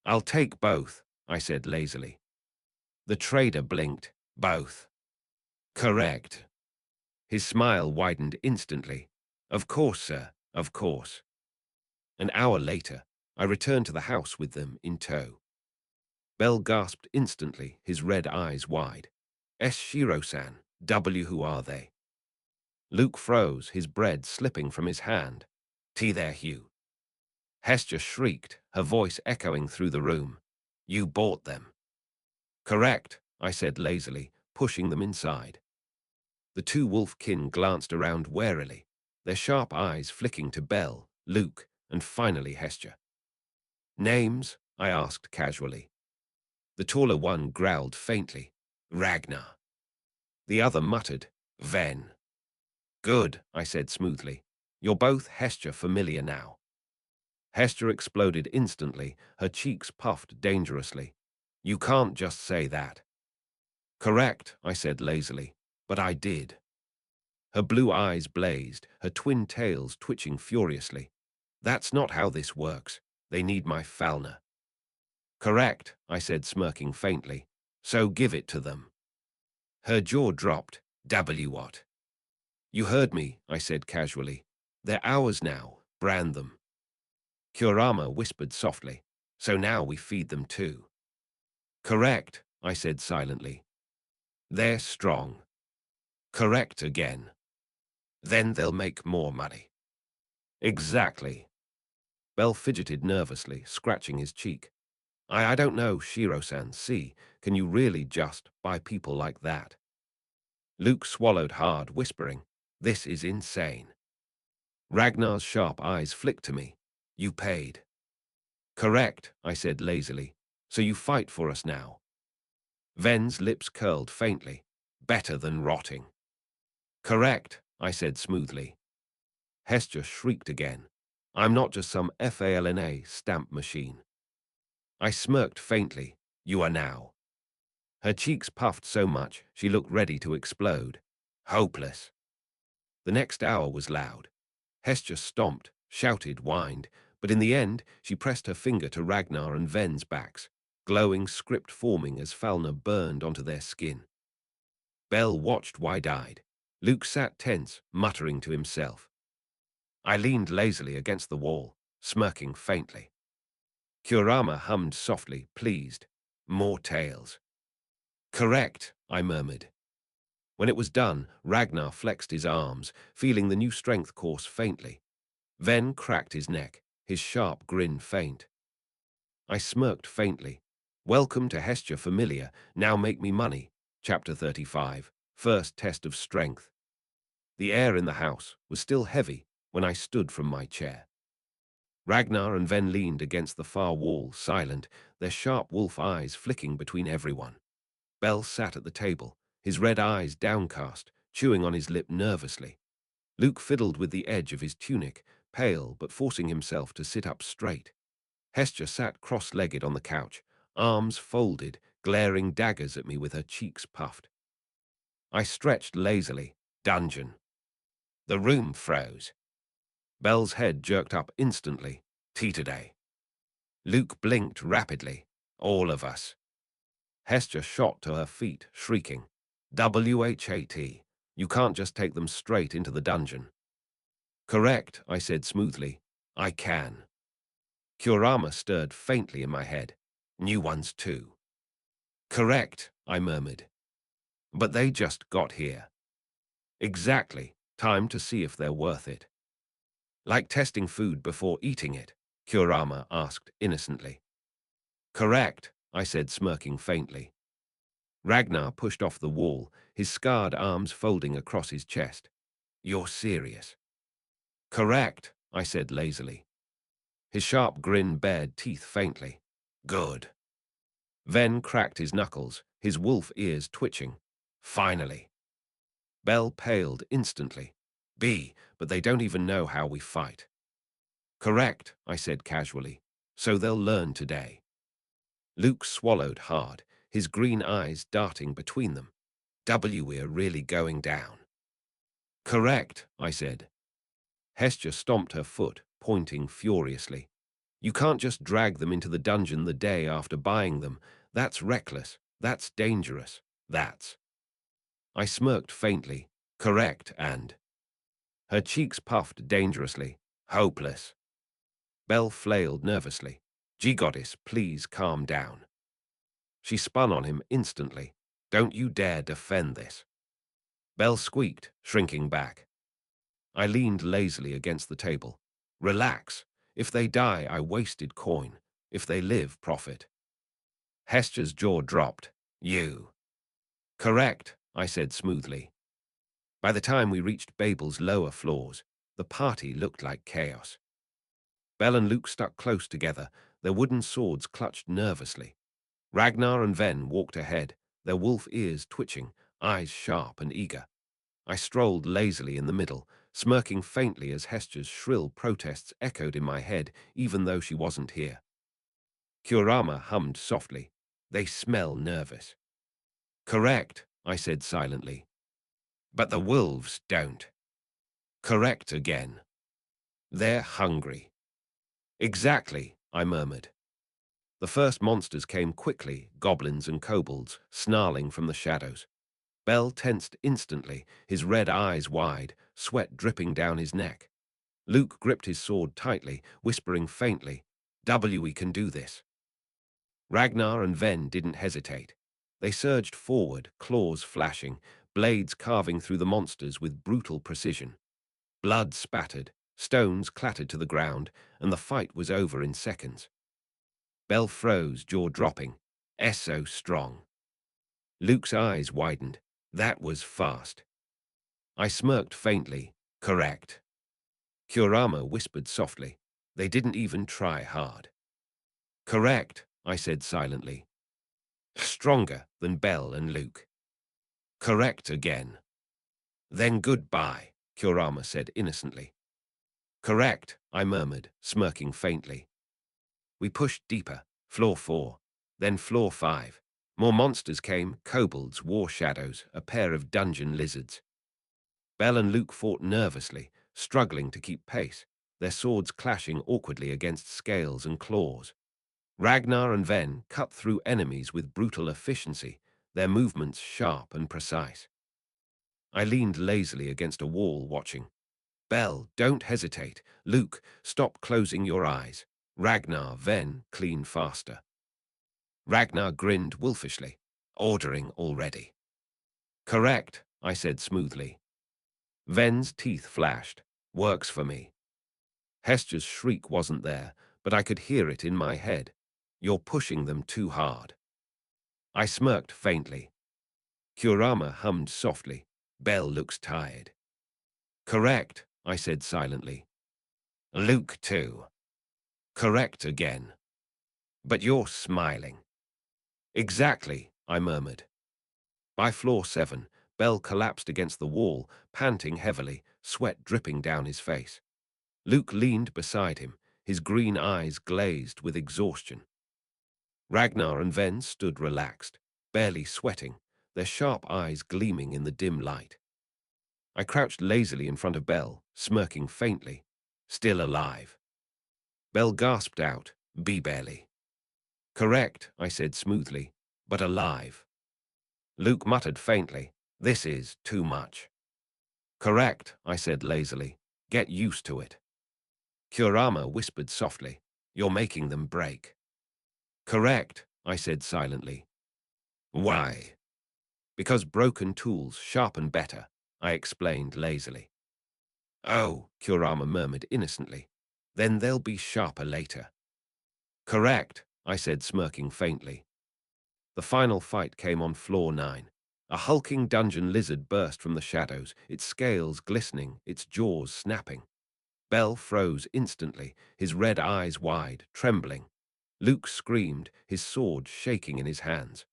I'll take both, I said lazily. The trader blinked. Both. Correct. His smile widened instantly. Of course, sir, of course. An hour later, I returned to the house with them in tow. Bell gasped instantly, his red eyes wide. Shiro-san, who are they? Luke froze, his bread slipping from his hand. Tea there, Hugh. Hestia shrieked, her voice echoing through the room. You bought them. Correct, I said lazily, pushing them inside. The two wolf-kin glanced around warily, their sharp eyes flicking to Belle, Luke, and finally Hestia. Names? I asked casually. The taller one growled faintly, Ragnar. The other muttered, Ven. Good, I said smoothly. You're both Hestia familiar now. Hestia exploded instantly, her cheeks puffed dangerously. You can't just say that. Correct, I said lazily, but I did. Her blue eyes blazed, her twin tails twitching furiously. That's not how this works. They need my Falna. Correct, I said smirking faintly. So give it to them. Her jaw dropped. W what? You heard me, I said casually. They're ours now. Brand them. Kurama whispered softly. So now we feed them too. Correct, I said silently. They're strong. Correct again. Then they'll make more money. Exactly. Bell fidgeted nervously, scratching his cheek. I don't know, Shiro-san, see, can you really just buy people like that? Luke swallowed hard, whispering, This is insane. Ragnar's sharp eyes flicked to me. You paid. Correct, I said lazily. So you fight for us now. Ven's lips curled faintly. Better than rotting. Correct, I said smoothly. Hestia shrieked again. I'm not just some FALNA stamp machine. I smirked faintly. You are now. Her cheeks puffed so much she looked ready to explode. Hopeless. The next hour was loud. Hestia stomped, shouted, whined, but in the end she pressed her finger to Ragnar and Ven's backs, glowing script forming as Falna burned onto their skin. Bell watched wide-eyed. Luke sat tense, muttering to himself. I leaned lazily against the wall, smirking faintly. Kurama hummed softly, pleased. More tales. Correct, I murmured. When it was done, Ragnar flexed his arms, feeling the new strength course faintly. Ven cracked his neck, his sharp grin faint. I smirked faintly. Welcome to Hestia Familiar, now make me money. Chapter 35, First Test of Strength. The air in the house was still heavy when I stood from my chair. Ragnar and Ven leaned against the far wall, silent, their sharp wolf eyes flicking between everyone. Bell sat at the table, his red eyes downcast, chewing on his lip nervously. Luke fiddled with the edge of his tunic, pale but forcing himself to sit up straight. Hestia sat cross-legged on the couch, arms folded, glaring daggers at me with her cheeks puffed. I stretched lazily. Dungeon. The room froze. Bell's head jerked up instantly. Tea today. Luke blinked rapidly. All of us. Hestia shot to her feet, shrieking. WHAT. You can't just take them straight into the dungeon. Correct, I said smoothly. I can. Kurama stirred faintly in my head. New ones too. Correct, I murmured. But they just got here. Exactly. Time to see if they're worth it. Like testing food before eating it, Kurama asked innocently. Correct, I said smirking faintly. Ragnar pushed off the wall, his scarred arms folding across his chest. You're serious? Correct, I said lazily. His sharp grin bared teeth faintly. Good. Ven cracked his knuckles, his wolf ears twitching. Finally. Bell paled instantly. But they don't even know how we fight. Correct, I said casually. So they'll learn today. Luke swallowed hard, his green eyes darting between them. We're really going down. Correct, I said. Hestia stomped her foot, pointing furiously. You can't just drag them into the dungeon the day after buying them. That's reckless. That's dangerous. That's. I smirked faintly. Correct, and. Her cheeks puffed dangerously. Hopeless. Bell flailed nervously. G-Goddess, please calm down. She spun on him instantly. Don't you dare defend this. Bell squeaked, shrinking back. I leaned lazily against the table. Relax. If they die, I wasted coin. If they live, profit. Hestia's jaw dropped. You. Correct, I said smoothly. By the time we reached Babel's lower floors, the party looked like chaos. Bell and Luke stuck close together, their wooden swords clutched nervously. Ragnar and Ven walked ahead, their wolf ears twitching, eyes sharp and eager. I strolled lazily in the middle, smirking faintly as Hester's shrill protests echoed in my head, even though she wasn't here. Kurama hummed softly. They smell nervous. Correct, I said silently. But the wolves don't. Correct again. They're hungry. Exactly, I murmured. The first monsters came quickly, goblins and kobolds, snarling from the shadows. Bell tensed instantly, his red eyes wide, sweat dripping down his neck. Luke gripped his sword tightly, whispering faintly, "We can do this." Ragnar and Ven didn't hesitate. They surged forward, claws flashing, blades carving through the monsters with brutal precision. Blood spattered, stones clattered to the ground, and the fight was over in seconds. Bell froze, jaw dropping. So strong. Luke's eyes widened. That was fast. I smirked faintly. Correct. Kurama whispered softly. They didn't even try hard. Correct, I said silently. Stronger than Bell and Luke. Correct again. Then goodbye, Kurama said innocently. Correct, I murmured, smirking faintly. We pushed deeper, floor 4, then floor 5. More monsters came, kobolds, war shadows, a pair of dungeon lizards. Bell and Luke fought nervously, struggling to keep pace, their swords clashing awkwardly against scales and claws. Ragnar and Ven cut through enemies with brutal efficiency, their movements sharp and precise. I leaned lazily against a wall watching. Bell, don't hesitate. Luke, stop closing your eyes. Ragnar, Ven, clean faster. Ragnar grinned wolfishly, ordering already. Correct, I said smoothly. Ven's teeth flashed. Works for me. Hester's shriek wasn't there, but I could hear it in my head. You're pushing them too hard. I smirked faintly. Kurama hummed softly. Bell looks tired. Correct, I said silently. Luke too. Correct again. But you're smiling. Exactly, I murmured. By floor 7, Bell collapsed against the wall, panting heavily, sweat dripping down his face. Luke leaned beside him, his green eyes glazed with exhaustion. Ragnar and Ven stood relaxed, barely sweating, their sharp eyes gleaming in the dim light. I crouched lazily in front of Bell, smirking faintly. Still alive. Bell gasped out, "Be barely." Correct, I said smoothly, but alive. Luke muttered faintly, "This is too much." Correct, I said lazily. Get used to it. Kurama whispered softly, "You're making them break." Correct, I said silently. Why? Because broken tools sharpen better, I explained lazily. Oh, Kurama murmured innocently. Then they'll be sharper later. Correct, I said smirking faintly. The final fight came on floor 9. A hulking dungeon lizard burst from the shadows, its scales glistening, its jaws snapping. Bell froze instantly, his red eyes wide, trembling. Luke screamed, his sword shaking in his hands.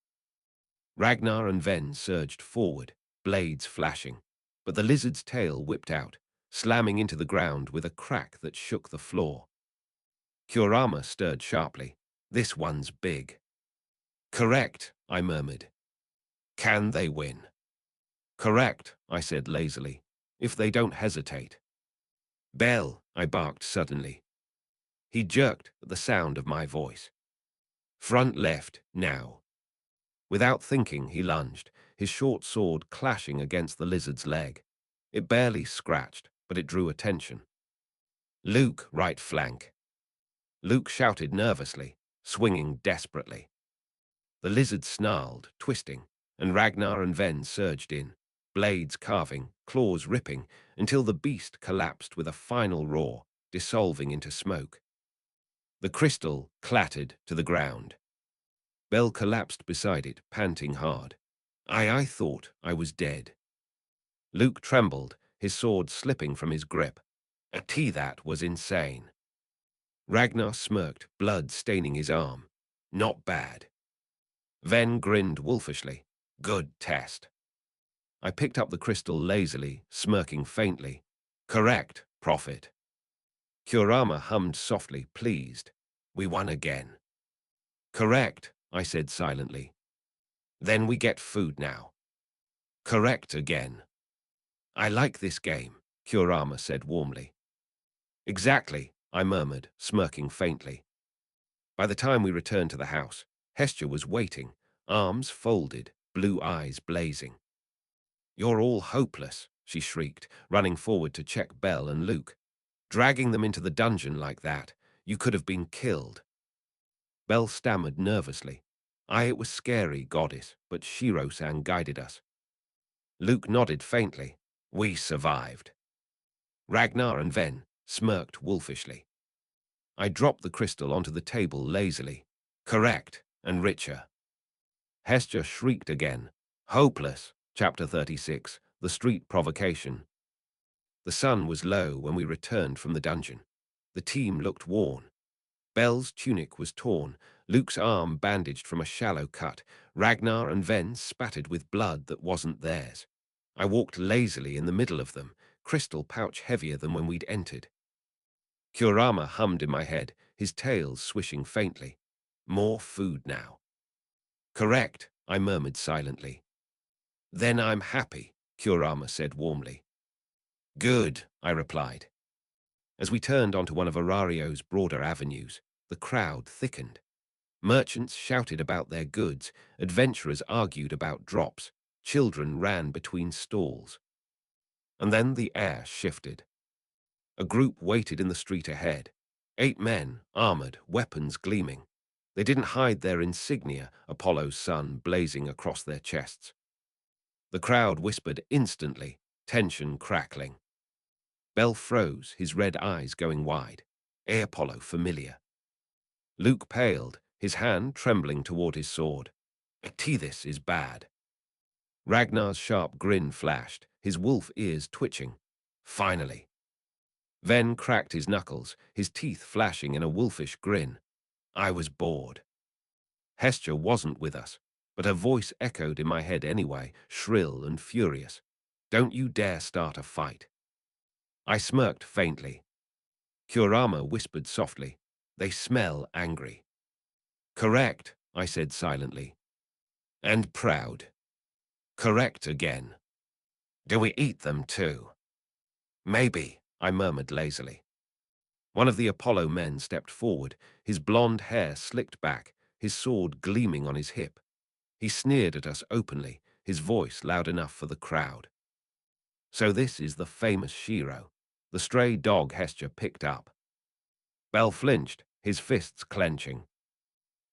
Ragnar and Ven surged forward, blades flashing, but the lizard's tail whipped out, slamming into the ground with a crack that shook the floor. Kurama stirred sharply. This one's big. Correct, I murmured. Can they win? Correct, I said lazily, if they don't hesitate. Bell, I barked suddenly. He jerked at the sound of my voice. Front left, now. Without thinking, he lunged, his short sword clashing against the lizard's leg. It barely scratched, but it drew attention. Luke, right flank. Luke shouted nervously, swinging desperately. The lizard snarled, twisting, and Ragnar and Ven surged in, blades carving, claws ripping, until the beast collapsed with a final roar, dissolving into smoke. The crystal clattered to the ground. Bell collapsed beside it, panting hard. I thought I was dead. Luke trembled, his sword slipping from his grip. A tea that was insane. Ragnar smirked, blood staining his arm. Not bad. Ven grinned wolfishly. Good test. I picked up the crystal lazily, smirking faintly. Correct, Prophet. Kurama hummed softly, pleased. We won again. Correct, I said silently. Then we get food now. Correct again. I like this game, Kurama said warmly. Exactly, I murmured, smirking faintly. By the time we returned to the house, Hestia was waiting, arms folded, blue eyes blazing. You're all hopeless, she shrieked, running forward to check Bell and Luke. Dragging them into the dungeon like that, you could have been killed. Bell stammered nervously. It was scary, goddess, but Shiro-san guided us. Luke nodded faintly. We survived. Ragnar and Ven smirked wolfishly. I dropped the crystal onto the table lazily. Correct, and richer. Hestia shrieked again. Hopeless. Chapter 36, The Street Provocation. The sun was low when we returned from the dungeon. The team looked worn. Bell's tunic was torn, Luke's arm bandaged from a shallow cut, Ragnar and Ven spattered with blood that wasn't theirs. I walked lazily in the middle of them, crystal pouch heavier than when we'd entered. Kurama hummed in my head, his tails swishing faintly. More food now. Correct, I murmured silently. Then I'm happy, Kurama said warmly. Good, I replied. As we turned onto one of Arario's broader avenues, the crowd thickened. Merchants shouted about their goods, adventurers argued about drops, children ran between stalls. And then the air shifted. A group waited in the street ahead. 8 men, armored, weapons gleaming. They didn't hide their insignia, Apollo's sun blazing across their chests. The crowd whispered instantly, tension crackling. Bell froze, his red eyes going wide. Apollo familiar. Luke paled, his hand trembling toward his sword. This is bad. Ragnar's sharp grin flashed, his wolf ears twitching. Finally. Ven cracked his knuckles, his teeth flashing in a wolfish grin. I was bored. Hestia wasn't with us, but her voice echoed in my head anyway, shrill and furious. Don't you dare start a fight. I smirked faintly. Kurama whispered softly. They smell angry. Correct, I said silently. And proud. Correct again. Do we eat them too? Maybe, I murmured lazily. One of the Apollo men stepped forward, his blonde hair slicked back, his sword gleaming on his hip. He sneered at us openly, his voice loud enough for the crowd. So this is the famous Shiro, the stray dog Hestia picked up. Bell flinched, his fists clenching.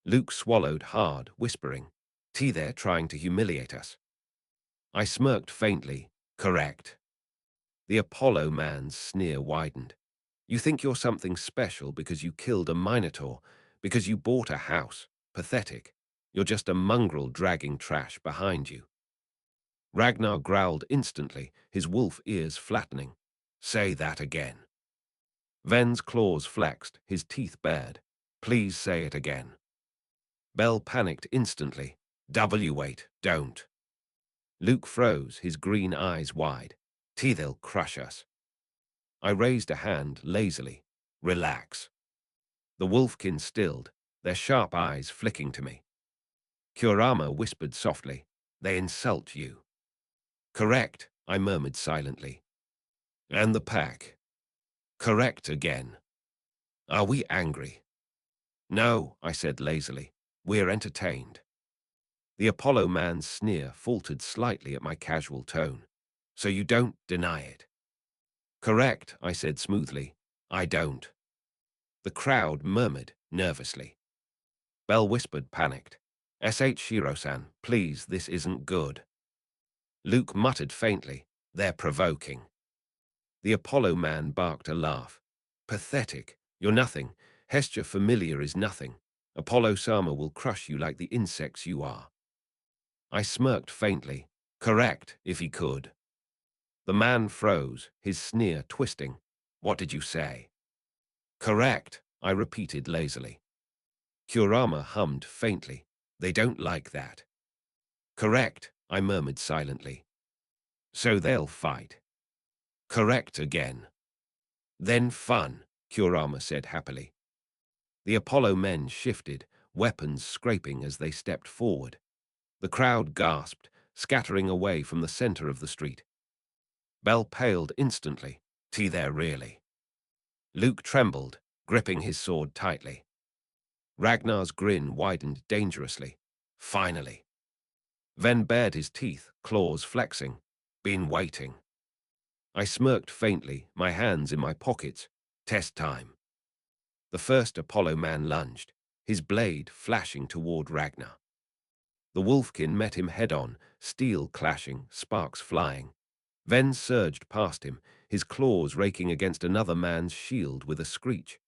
Luke swallowed hard, whispering, they're trying to humiliate us. I smirked faintly. Correct. The Apollo man's sneer widened. You think you're something special because you killed a minotaur, because you bought a house. Pathetic. You're just a mongrel dragging trash behind you. Ragnar growled instantly, his wolf ears flattening. Say that again. Ven's claws flexed, his teeth bared. Please say it again. Bell panicked instantly. Wait, don't. Luke froze, his green eyes wide. They'll crush us. I raised a hand lazily. Relax. The wolfkin stilled, their sharp eyes flicking to me. Kurama whispered softly. They insult you. Correct, I murmured silently. And the pack. Correct again. Are we angry? No, I said lazily. We're entertained. The Apollo man's sneer faltered slightly at my casual tone. So you don't deny it? Correct, I said smoothly. I don't. The crowd murmured nervously. Bell whispered, panicked. Shiro-san, please, this isn't good. Luke muttered faintly. They're provoking. The Apollo man barked a laugh. Pathetic. You're nothing. Hestia familiar is nothing. Apollo-sama will crush you like the insects you are. I smirked faintly. Correct, if he could. The man froze, his sneer twisting. What did you say? Correct, I repeated lazily. Kurama hummed faintly. They don't like that. Correct, I murmured silently. So they'll fight. Correct again. Then fun, Kurama said happily. The Apollo men shifted, weapons scraping as they stepped forward. The crowd gasped, scattering away from the center of the street. Bell paled instantly. Tea there really. Luke trembled, gripping his sword tightly. Ragnar's grin widened dangerously. Finally. Ven bared his teeth, claws flexing. Been waiting. I smirked faintly, my hands in my pockets. Test time. The first Apollo man lunged, his blade flashing toward Ragnar. The wolfkin met him head-on, steel clashing, sparks flying. Ven surged past him, his claws raking against another man's shield with a screech.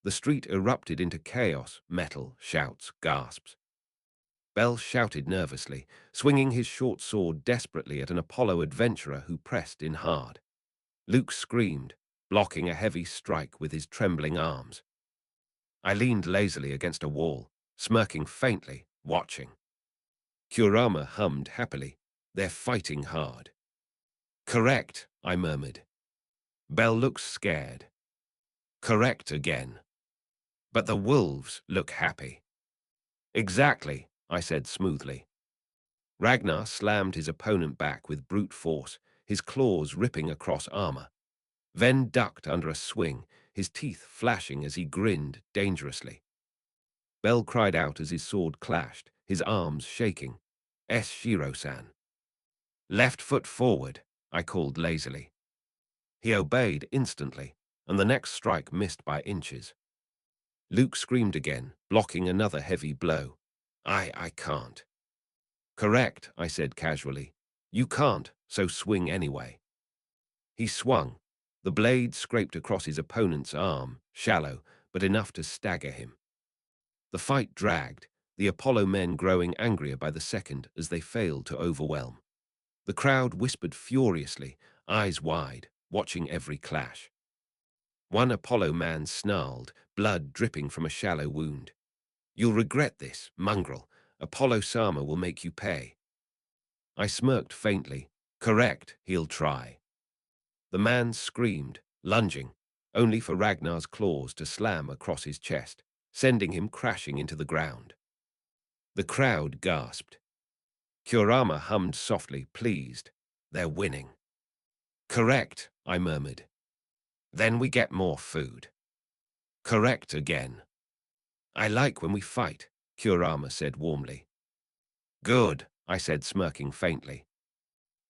The street erupted into chaos, metal, shouts, gasps. Bell shouted nervously, swinging his short sword desperately at an Apollo adventurer who pressed in hard. Luke screamed, blocking a heavy strike with his trembling arms. I leaned lazily against a wall, smirking faintly, watching. Kurama hummed happily. They're fighting hard. Correct, I murmured. Bell looks scared. Correct again. But the wolves look happy. Exactly, I said smoothly. Ragnar slammed his opponent back with brute force, his claws ripping across armor. Ven ducked under a swing, his teeth flashing as he grinned dangerously. Bell cried out as his sword clashed, his arms shaking. S. Shiro-san. Left foot forward, I called lazily. He obeyed instantly, and the next strike missed by inches. Luke screamed again, blocking another heavy blow. I can't. Correct, I said casually. You can't, so swing anyway. He swung. The blade scraped across his opponent's arm, shallow, but enough to stagger him. The fight dragged, the Apollo men growing angrier by the second as they failed to overwhelm. The crowd whispered furiously, eyes wide, watching every clash. One Apollo man snarled, blood dripping from a shallow wound. You'll regret this, mongrel. Apollo-sama will make you pay. I smirked faintly. Correct, he'll try. The man screamed, lunging, only for Ragnar's claws to slam across his chest, sending him crashing into the ground. The crowd gasped. Kurama hummed softly, pleased. They're winning. Correct, I murmured. Then we get more food. Correct again. I like when we fight, Kurama said warmly. Good, I said smirking faintly.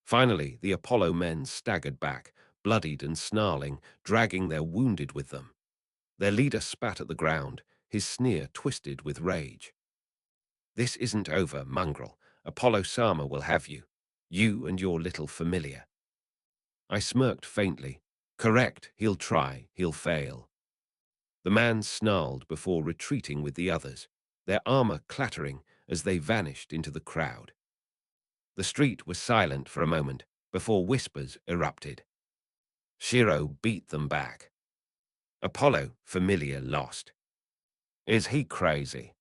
Finally, the Apollo men staggered back, bloodied and snarling, dragging their wounded with them. Their leader spat at the ground, his sneer twisted with rage. This isn't over, mongrel. Apollo-sama will have you. You and your little familiar. I smirked faintly. Correct, he'll try, he'll fail. The man snarled before retreating with the others, their armor clattering as they vanished into the crowd. The street was silent for a moment before whispers erupted. Shiro beat them back. Apollo, familiar, lost. Is he crazy?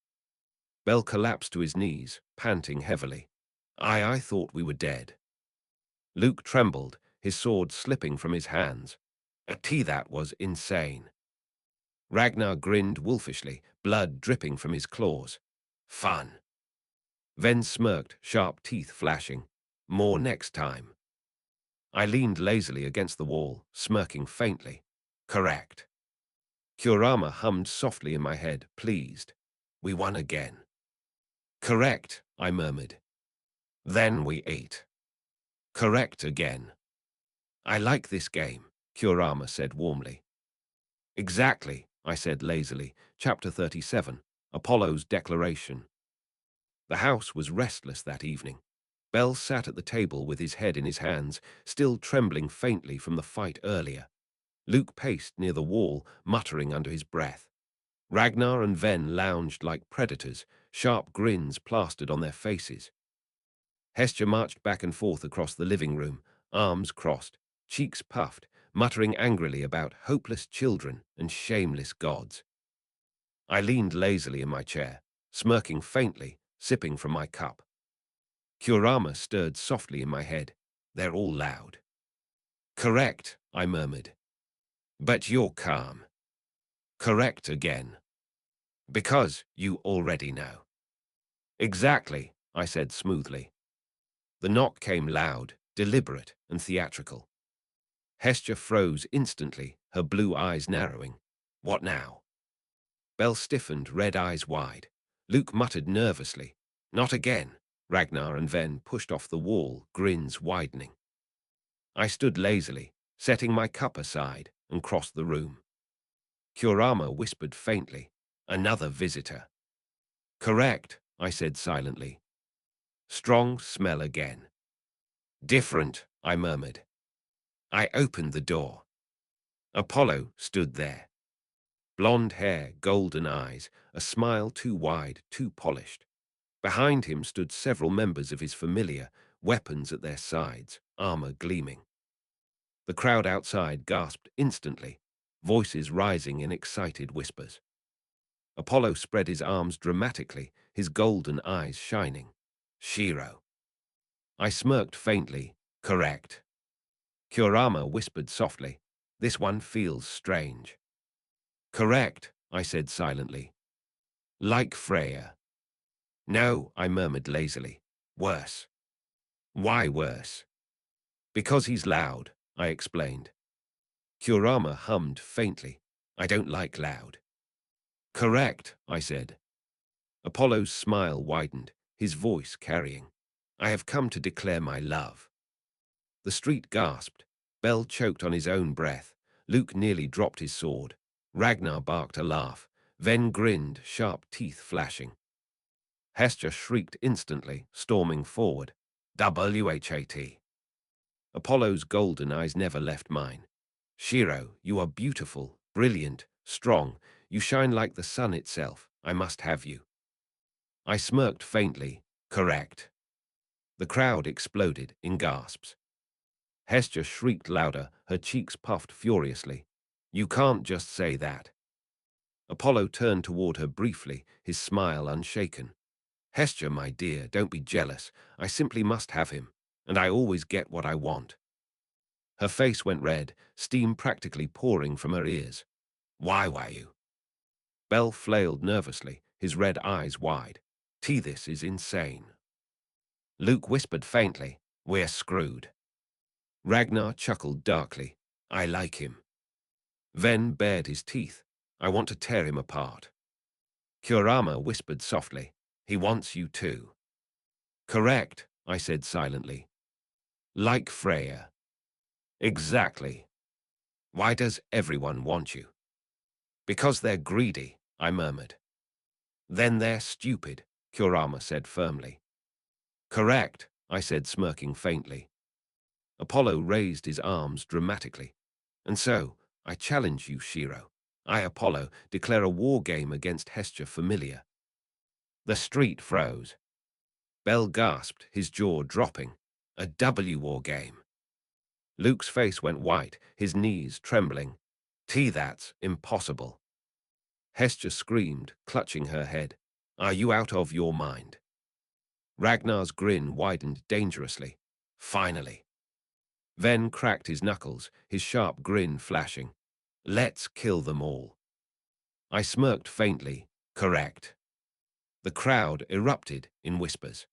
Bell collapsed to his knees, panting heavily. I thought we were dead. Luke trembled, his sword slipping from his hands. That was insane. Ragnar grinned wolfishly, blood dripping from his claws. Fun. Ven smirked, sharp teeth flashing. More next time. I leaned lazily against the wall, smirking faintly. Correct. Kurama hummed softly in my head, pleased. We won again. Correct, I murmured. Then we ate. Correct again. I like this game, Kurama said warmly. Exactly, I said lazily. Chapter 37, Apollo's Declaration. The house was restless that evening. Bell sat at the table with his head in his hands, still trembling faintly from the fight earlier. Luke paced near the wall, muttering under his breath. Ragnar and Ven lounged like predators, sharp grins plastered on their faces. Hestia marched back and forth across the living room, arms crossed, cheeks puffed, muttering angrily about hopeless children and shameless gods. I leaned lazily in my chair, smirking faintly, sipping from my cup. Kurama stirred softly in my head. They're all loud. Correct, I murmured. But you're calm. Correct again. Because you already know. Exactly, I said smoothly. The knock came loud, deliberate, and theatrical. Hestia froze instantly, her blue eyes narrowing. What now? Bell stiffened, red eyes wide. Luke muttered nervously. Not again. Ragnar and Ven pushed off the wall, grins widening. I stood lazily, setting my cup aside, and crossed the room. Kurama whispered faintly. Another visitor. Correct, I said silently. Strong smell again. Different, I murmured. I opened the door. Apollo stood there. Blonde hair, golden eyes, a smile too wide, too polished. Behind him stood several members of his familiar, weapons at their sides, armor gleaming. The crowd outside gasped instantly, voices rising in excited whispers. Apollo spread his arms dramatically, his golden eyes shining. Shiro. I smirked faintly. Correct. Kurama whispered softly. This one feels strange. Correct, I said silently. Like Freya. No, I murmured lazily. Worse. Why worse? Because he's loud, I explained. Kurama hummed faintly. I don't like loud. Correct, I said. Apollo's smile widened, his voice carrying. I have come to declare my love. The street gasped. Bell choked on his own breath. Luke nearly dropped his sword. Ragnar barked a laugh. Ven grinned, sharp teeth flashing. Hestia shrieked instantly, storming forward. WHAT. Apollo's golden eyes never left mine. Shiro, you are beautiful, brilliant, strong. You shine like the sun itself. I must have you. I smirked faintly. Correct. The crowd exploded in gasps. Hestia shrieked louder, her cheeks puffed furiously. You can't just say that. Apollo turned toward her briefly, his smile unshaken. Hestia, my dear, don't be jealous. I simply must have him, and I always get what I want. Her face went red, steam practically pouring from her ears. Why you? Bell flailed nervously, his red eyes wide. This is insane. Luke whispered faintly, we're screwed. Ragnar chuckled darkly. I like him. Ven bared his teeth. I want to tear him apart. Kurama whispered softly. He wants you too. Correct, I said silently. Like Freya. Exactly. Why does everyone want you? Because they're greedy, I murmured. Then they're stupid, Kurama said firmly. Correct, I said smirking faintly. Apollo raised his arms dramatically. And so, I challenge you, Shiro. I, Apollo, declare a war game against Hestia Familiar. The street froze. Bell gasped, his jaw dropping. A war game. Luke's face went white, his knees trembling. That's impossible. Hestia screamed, clutching her head. Are you out of your mind? Ragnar's grin widened dangerously. Finally. Ven cracked his knuckles, his sharp grin flashing. Let's kill them all. I smirked faintly. Correct. The crowd erupted in whispers.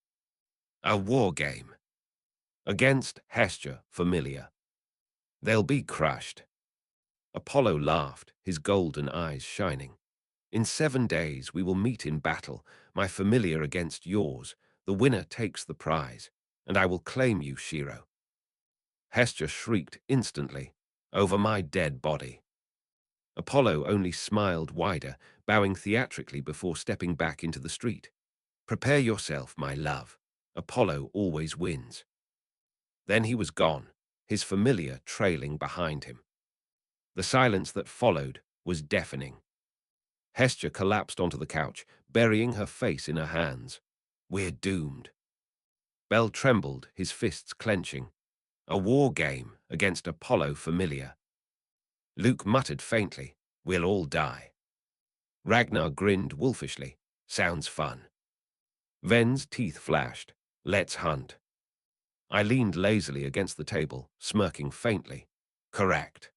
A war game. Against Hestia Familiar. They'll be crushed. Apollo laughed, his golden eyes shining. In 7 days we will meet in battle, my familiar against yours. The winner takes the prize, and I will claim you, Shiro. Hestia shrieked instantly, over my dead body. Apollo only smiled wider, bowing theatrically before stepping back into the street. Prepare yourself, my love. Apollo always wins. Then he was gone, his familiar trailing behind him. The silence that followed was deafening. Hestia collapsed onto the couch, burying her face in her hands. We're doomed. Bell trembled, his fists clenching. A war game against Apollo familiar. Luke muttered faintly, we'll all die. Ragnar grinned wolfishly, sounds fun. Ven's teeth flashed, let's hunt. I leaned lazily against the table, smirking faintly. Correct.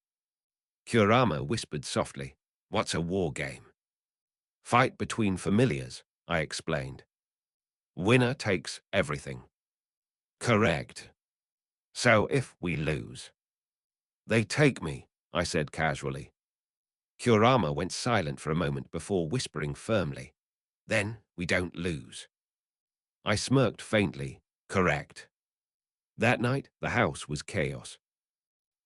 Kurama whispered softly, what's a war game? Fight between familiars, I explained. Winner takes everything. Correct. So if we lose, they take me, I said casually. Kurama went silent for a moment before whispering firmly, then we don't lose. I smirked faintly. Correct. That night, the house was chaos.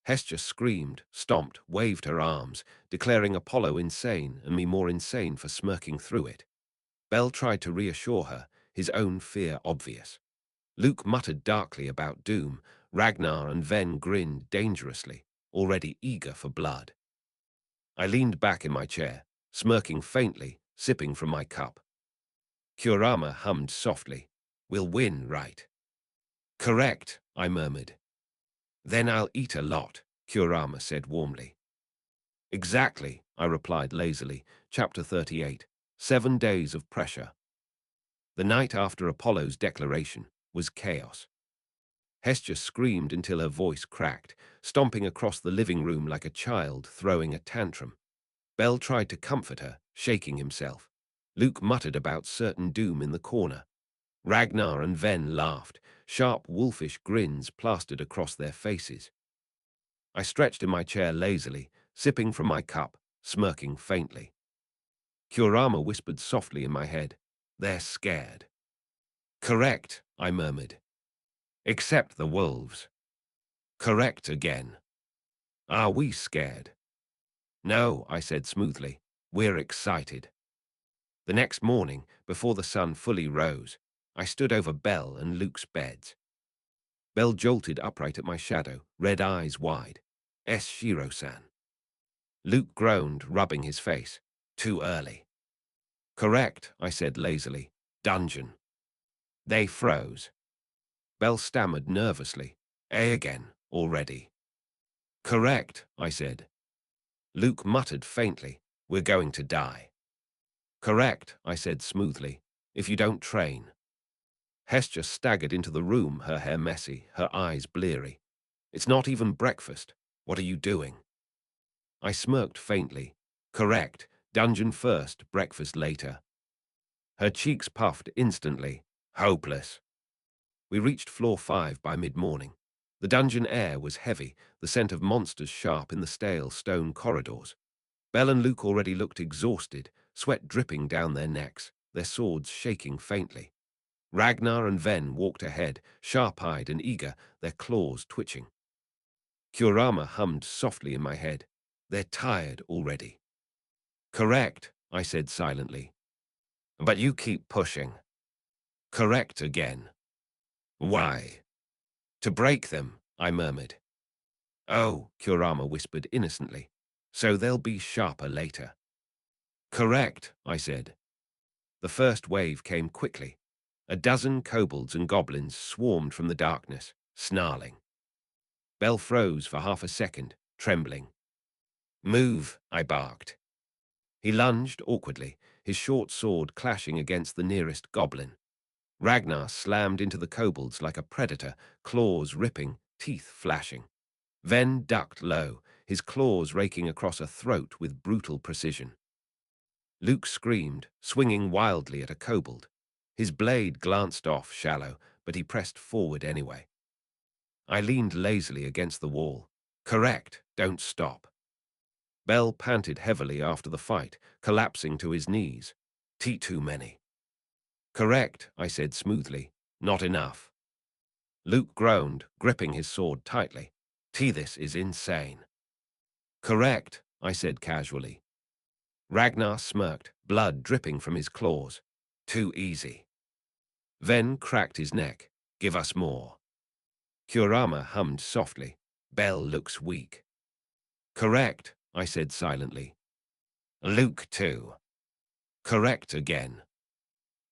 Hestia screamed, stomped, waved her arms, declaring Apollo insane and me more insane for smirking through it. Bell tried to reassure her, his own fear obvious. Luke muttered darkly about doom. Ragnar and Ven grinned dangerously, already eager for blood. I leaned back in my chair, smirking faintly, sipping from my cup. Kurama hummed softly. We'll win, right? Correct, I murmured. Then I'll eat a lot, Kurama said warmly. Exactly, I replied lazily. Chapter 38. 7 Days of Pressure. The night after Apollo's declaration was chaos. Hestia screamed until her voice cracked, stomping across the living room like a child throwing a tantrum. Bell tried to comfort her, shaking himself. Luke muttered about certain doom in the corner. Ragnar and Ven laughed, sharp wolfish grins plastered across their faces. I stretched in my chair lazily, sipping from my cup, smirking faintly. Kurama whispered softly in my head, they're scared. Correct, I murmured. Except the wolves. Correct again. Are we scared? No, I said smoothly. We're excited. The next morning, before the sun fully rose, I stood over Bell and Luke's beds. Bell jolted upright at my shadow, red eyes wide. S. Shiro-san. Luke groaned, rubbing his face. Too early. Correct, I said lazily. Dungeon. They froze. Bell stammered nervously. A again, already. Correct, I said. Luke muttered faintly. We're going to die. Correct, I said smoothly. If you don't train. Hestia staggered into the room, her hair messy, her eyes bleary. It's not even breakfast. What are you doing? I smirked faintly. Correct. Dungeon first, breakfast later. Her cheeks puffed instantly. Hopeless. We reached floor 5 by mid-morning. The dungeon air was heavy, the scent of monsters sharp in the stale stone corridors. Bell and Luke already looked exhausted, sweat dripping down their necks, their swords shaking faintly. Ragnar and Ven walked ahead, sharp-eyed and eager, their claws twitching. Kurama hummed softly in my head. They're tired already. Correct, I said silently. But you keep pushing. Correct again. Why? To break them, I murmured. Oh, Kurama whispered innocently. So they'll be sharper later. Correct, I said. The first wave came quickly. A dozen kobolds and goblins swarmed from the darkness, snarling. Bell froze for half a second, trembling. Move, I barked. He lunged awkwardly, his short sword clashing against the nearest goblin. Ragnar slammed into the kobolds like a predator, claws ripping, teeth flashing. Ven ducked low, his claws raking across a throat with brutal precision. Luke screamed, swinging wildly at a kobold. His blade glanced off shallow, but he pressed forward anyway. I leaned lazily against the wall. Correct, don't stop. Bell panted heavily after the fight, collapsing to his knees. Too many. Correct, I said smoothly. Not enough. Luke groaned, gripping his sword tightly. This is insane. Correct, I said casually. Ragnar smirked, blood dripping from his claws. Too easy. Ven cracked his neck. Give us more. Kurama hummed softly. Bell looks weak. Correct, I said silently. Luke too. Correct again.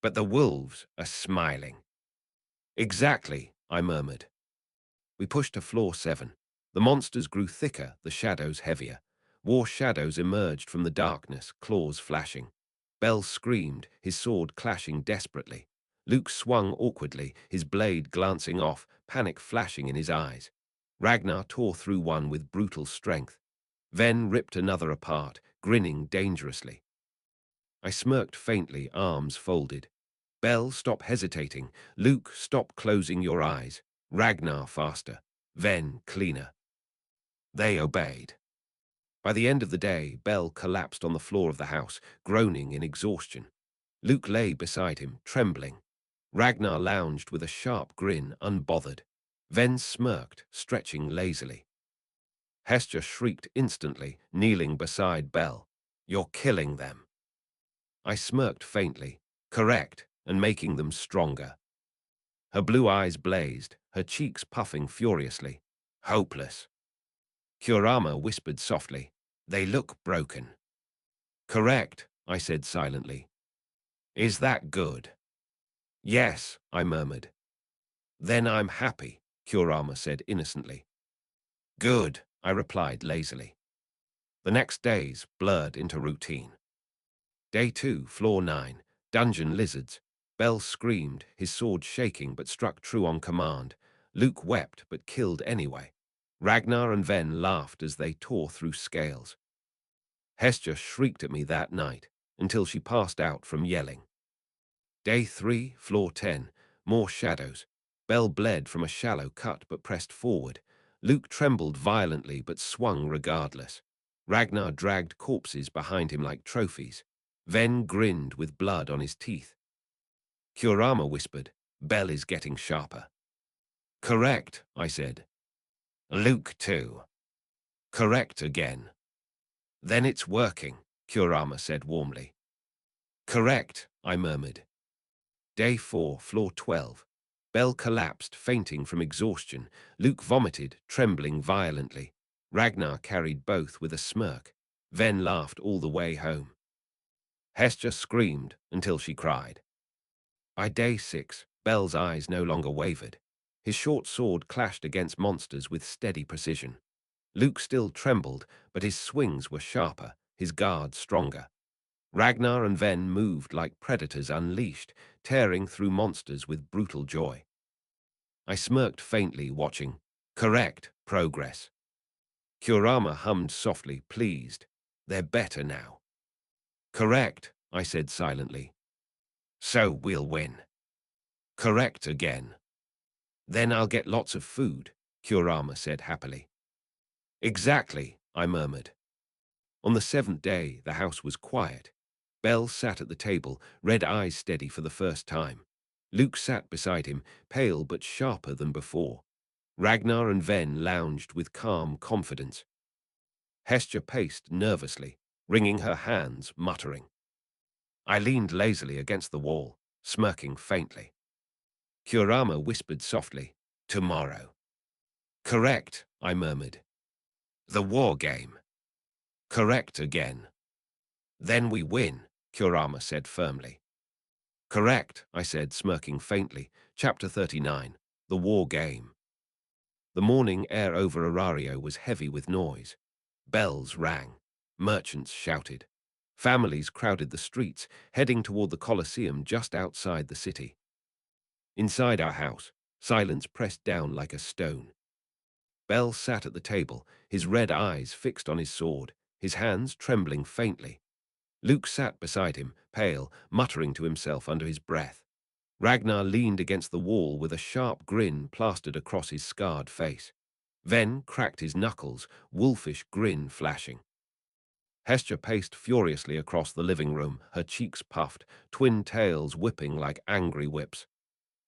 But the wolves are smiling. Exactly, I murmured. We pushed to floor 7. The monsters grew thicker, the shadows heavier. War shadows emerged from the darkness, claws flashing. Bell screamed, his sword clashing desperately. Luke swung awkwardly, his blade glancing off, panic flashing in his eyes. Ragnar tore through one with brutal strength. Ven ripped another apart, grinning dangerously. I smirked faintly, arms folded. Bell, stop hesitating. Luke, stop closing your eyes. Ragnar, faster. Ven, cleaner. They obeyed. By the end of the day, Bell collapsed on the floor of the house, groaning in exhaustion. Luke lay beside him, trembling. Ragnar lounged with a sharp grin, unbothered. Ven smirked, stretching lazily. Hester shrieked instantly, kneeling beside Bell. You're killing them. I smirked faintly. Correct, and making them stronger. Her blue eyes blazed, her cheeks puffing furiously. Hopeless. Kurama whispered softly. They look broken. Correct, I said silently. Is that good? Yes, I murmured. Then I'm happy, Kurama said innocently. Good, I replied lazily. The next days blurred into routine. Day 2, floor 9, dungeon lizards. Bell screamed, his sword shaking but struck true on command. Luke wept but killed anyway. Ragnar and Ven laughed as they tore through scales. Hester shrieked at me that night until she passed out from yelling. Day 3, floor 10, more shadows. Bell bled from a shallow cut but pressed forward. Luke trembled violently but swung regardless. Ragnar dragged corpses behind him like trophies. Ven grinned with blood on his teeth. Kurama whispered, Bell is getting sharper. Correct, I said. Luke too. Correct again. Then it's working, Kurama said warmly. Correct, I murmured. Day 4, floor 12. Bell collapsed, fainting from exhaustion. Luke vomited, trembling violently. Ragnar carried both with a smirk. Ven laughed all the way home. Hester screamed until she cried. By day 6, Bell's eyes no longer wavered. His short sword clashed against monsters with steady precision. Luke still trembled, but his swings were sharper, his guard stronger. Ragnar and Ven moved like predators unleashed, tearing through monsters with brutal joy. I smirked faintly, watching. Correct, progress. Kurama hummed softly, pleased. They're better now. Correct, I said silently. So we'll win. Correct again. Then I'll get lots of food, Kurama said happily. Exactly, I murmured. On the 7th day, the house was quiet. Bell sat at the table, red eyes steady for the first time. Luke sat beside him, pale but sharper than before. Ragnar and Ven lounged with calm confidence. Hester paced nervously, wringing her hands, muttering. I leaned lazily against the wall, smirking faintly. Kurama whispered softly, tomorrow. Correct, I murmured. The war game. Correct again. Then we win, Kurama said firmly. Correct, I said, smirking faintly. Chapter 39, The War Game. The morning air over Arario was heavy with noise. Bells rang. Merchants shouted. Families crowded the streets, heading toward the Colosseum just outside the city. Inside our house, silence pressed down like a stone. Bell sat at the table, his red eyes fixed on his sword, his hands trembling faintly. Luke sat beside him, pale, muttering to himself under his breath. Ragnar leaned against the wall with a sharp grin plastered across his scarred face. Ven cracked his knuckles, wolfish grin flashing. Hester paced furiously across the living room, her cheeks puffed, twin tails whipping like angry whips.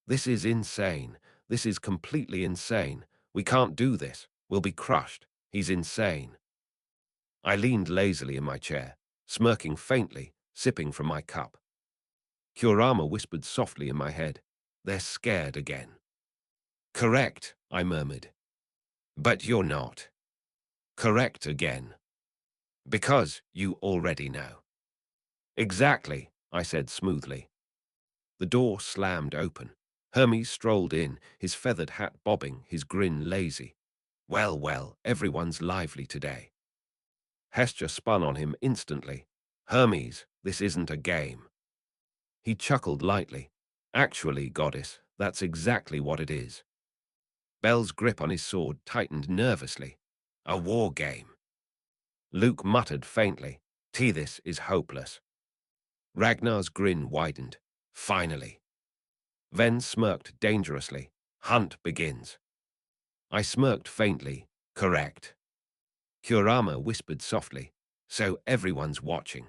This is insane. This is completely insane. We can't do this. We'll be crushed. He's insane. I leaned lazily in my chair, smirking faintly, sipping from my cup. Kurama whispered softly in my head. They're scared again. Correct, I murmured. But you're not. Correct again. Because you already know. Exactly, I said smoothly. The door slammed open. Hermes strolled in, his feathered hat bobbing, his grin lazy. Well, well, everyone's lively today. Hestia spun on him instantly. Hermes, this isn't a game. He chuckled lightly. Actually, goddess, that's exactly what it is. Bel's grip on his sword tightened nervously. A war game. Luke muttered faintly, Tethys is hopeless. Ragnar's grin widened. Finally. Ven smirked dangerously. Hunt begins. I smirked faintly. Correct. Kurama whispered softly. So everyone's watching.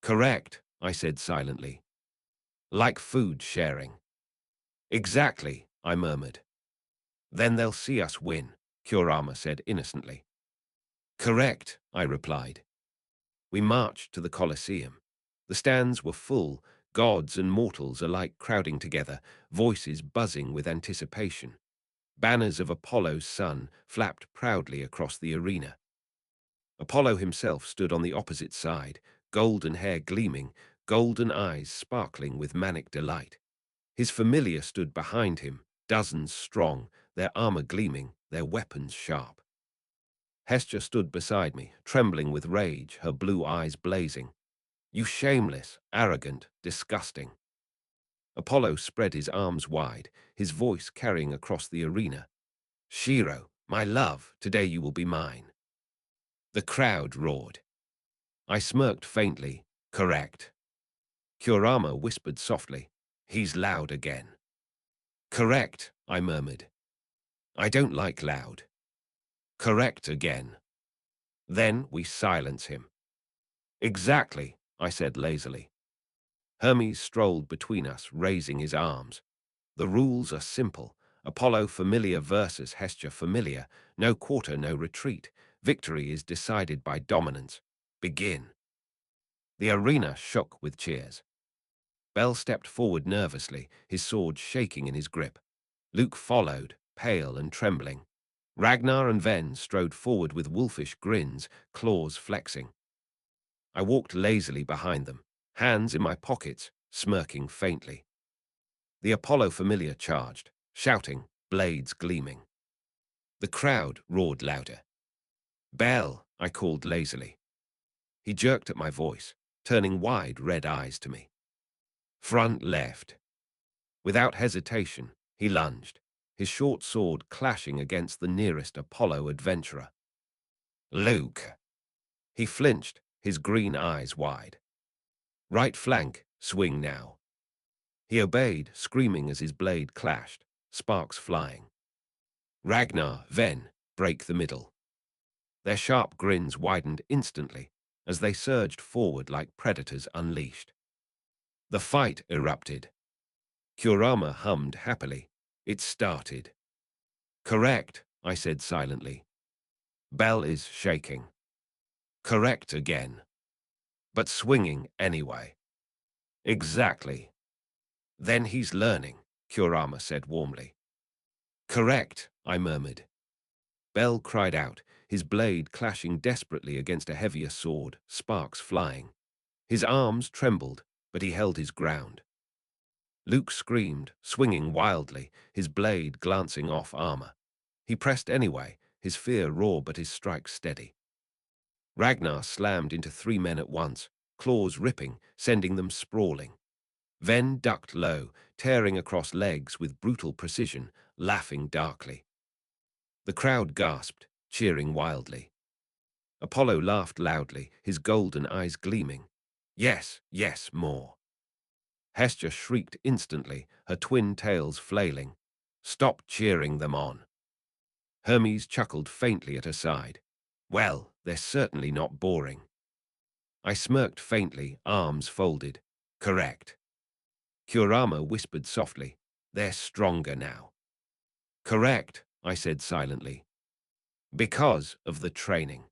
Correct, I said silently. Like food sharing. Exactly, I murmured. Then they'll see us win, Kurama said innocently. Correct, I replied. We marched to the Colosseum. The stands were full, gods and mortals alike crowding together, voices buzzing with anticipation. Banners of Apollo's son flapped proudly across the arena. Apollo himself stood on the opposite side, golden hair gleaming, golden eyes sparkling with manic delight. His familiar stood behind him, dozens strong, their armor gleaming, their weapons sharp. Hestia stood beside me, trembling with rage, her blue eyes blazing. You shameless, arrogant, disgusting. Apollo spread his arms wide, his voice carrying across the arena. Shiro, my love, today you will be mine. The crowd roared. I smirked faintly. Correct. Kurama whispered softly. He's loud again. Correct, I murmured. I don't like loud. Correct again. Then we silence him. Exactly, I said lazily. Hermes strolled between us, raising his arms. The rules are simple. Apollo familiar versus Hestia familiar. No quarter, no retreat. Victory is decided by dominance. Begin. The arena shook with cheers. Bel stepped forward nervously, his sword shaking in his grip. Luke followed, pale and trembling. Ragnar and Ven strode forward with wolfish grins, claws flexing. I walked lazily behind them, hands in my pockets, smirking faintly. The Apollo familiar charged, shouting, blades gleaming. The crowd roared louder. Bel, I called lazily. He jerked at my voice, turning wide red eyes to me. Front left. Without hesitation, he lunged, his short sword clashing against the nearest Apollo adventurer. Luke. He flinched, his green eyes wide. Right flank, swing now. He obeyed, screaming as his blade clashed, sparks flying. Ragnar, Ven, break the middle. Their sharp grins widened instantly as they surged forward like predators unleashed. The fight erupted. Kurama hummed happily. It started. Correct, I said silently. Bel is shaking. Correct again. But swinging anyway. Exactly. Then he's learning, Kurama said warmly. Correct, I murmured. Bel cried out, his blade clashing desperately against a heavier sword, sparks flying. His arms trembled, but he held his ground. Luke screamed, swinging wildly, his blade glancing off armor. He pressed anyway, his fear raw but his strike steady. Ragnar slammed into 3 men at once, claws ripping, sending them sprawling. Ven ducked low, tearing across legs with brutal precision, laughing darkly. The crowd gasped, cheering wildly. Apollo laughed loudly, his golden eyes gleaming. Yes, yes, more. Hestia shrieked instantly, her twin tails flailing. Stop cheering them on. Hermes chuckled faintly at her side. Well, they're certainly not boring. I smirked faintly, arms folded. Correct. Kurama whispered softly. They're stronger now. Correct, I said silently. Because of the training.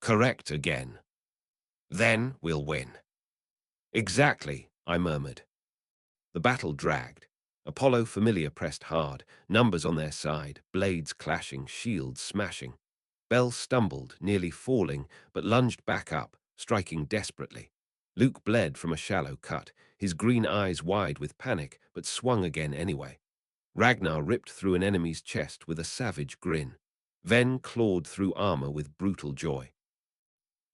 Correct again. Then we'll win. Exactly, I murmured. The battle dragged. Apollo familiar pressed hard, numbers on their side, blades clashing, shields smashing. Bel stumbled, nearly falling, but lunged back up, striking desperately. Luke bled from a shallow cut, his green eyes wide with panic, but swung again anyway. Ragnar ripped through an enemy's chest with a savage grin. Ven clawed through armor with brutal joy.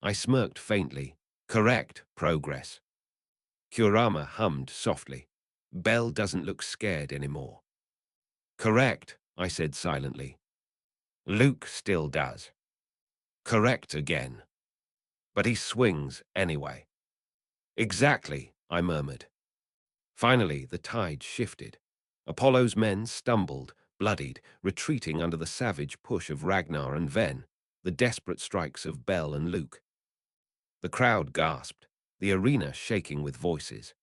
I smirked faintly. Correct, progress. Kurama hummed softly. Bell doesn't look scared anymore. Correct, I said silently. Luke still does. Correct again. But he swings anyway. Exactly, I murmured. Finally, the tide shifted. Apollo's men stumbled, bloodied, retreating under the savage push of Ragnar and Ven, the desperate strikes of Bell and Luke. The crowd gasped, the arena shaking with voices.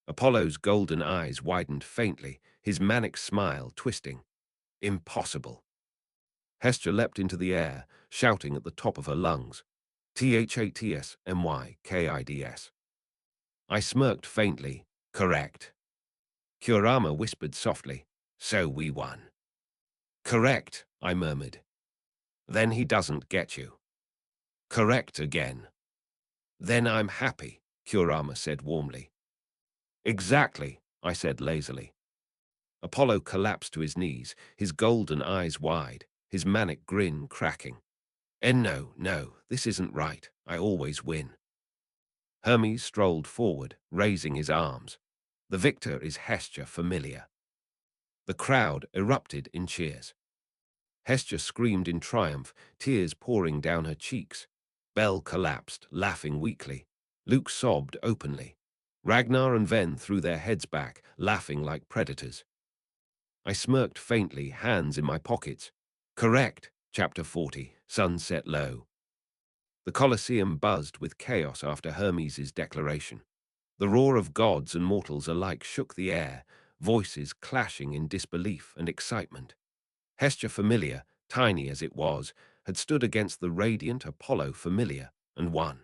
Apollo's golden eyes widened faintly, his manic smile twisting. Impossible. Hestia leapt into the air, shouting at the top of her lungs. THATSMYKIDS. I smirked faintly. Correct. Kurama whispered softly. So we won. Correct, I murmured. Then he doesn't get you. Correct again. Then I'm happy, Kurama said warmly. Exactly, I said lazily. Apollo collapsed to his knees, his golden eyes wide, his manic grin cracking. No, this isn't right. I always win. Hermes strolled forward, raising his arms. The victor is Hestia familiar. The crowd erupted in cheers. Hestia screamed in triumph, tears pouring down her cheeks. Bell collapsed, laughing weakly. Luke sobbed openly. Ragnar and Ven threw their heads back, laughing like predators. I smirked faintly, hands in my pockets. Correct, Chapter 40, Sun Set Low. The Colosseum buzzed with chaos after Hermes' declaration. The roar of gods and mortals alike shook the air, voices clashing in disbelief and excitement. Hestia Familiar, tiny as it was, had stood against the radiant Apollo Familiar and won.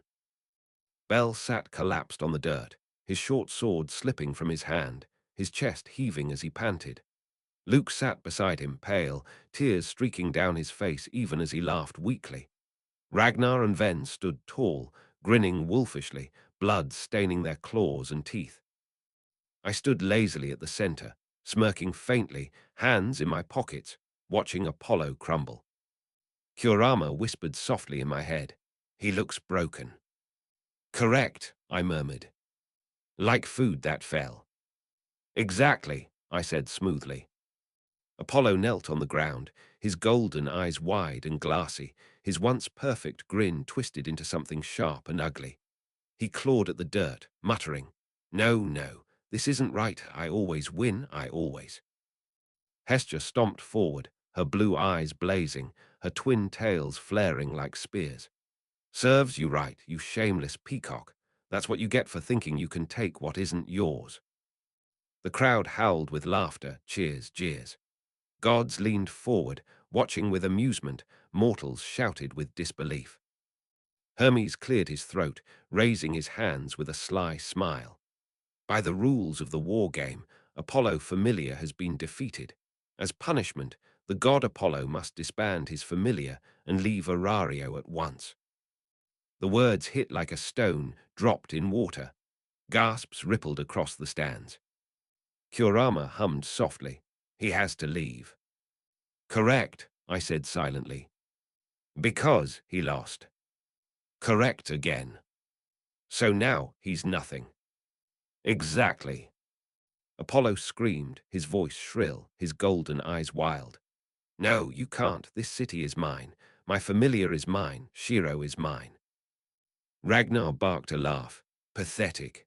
Bell sat collapsed on the dirt, his short sword slipping from his hand, his chest heaving as he panted. Luke sat beside him, pale, tears streaking down his face even as he laughed weakly. Ragnar and Ven stood tall, grinning wolfishly, blood staining their claws and teeth. I stood lazily at the center, smirking faintly, hands in my pockets, watching Apollo crumble. Kurama whispered softly in my head, "He looks broken." "Correct," I murmured. "Like food that fell." "Exactly," I said smoothly. Apollo knelt on the ground, his golden eyes wide and glassy, his once perfect grin twisted into something sharp and ugly. He clawed at the dirt, muttering, No, this isn't right. I always win, I always." Hestia stomped forward, her blue eyes blazing, her twin tails flaring like spears. "Serves you right, you shameless peacock. That's what you get for thinking you can take what isn't yours." The crowd howled with laughter, cheers, jeers. Gods leaned forward, watching with amusement, mortals shouted with disbelief. Hermes cleared his throat, raising his hands with a sly smile. By the rules of the war game, Apollo Familiar has been defeated. As punishment, the god Apollo must disband his familiar and leave Arario at once. The words hit like a stone, dropped in water. Gasps rippled across the stands. Kurama hummed softly. "He has to leave." "Correct," I said silently. "Because he lost." "Correct again." "So now he's nothing." "Exactly." Apollo screamed, his voice shrill, his golden eyes wild. "No, you can't. This city is mine. My familiar is mine. Shiro is mine." Ragnar barked a laugh. "Pathetic."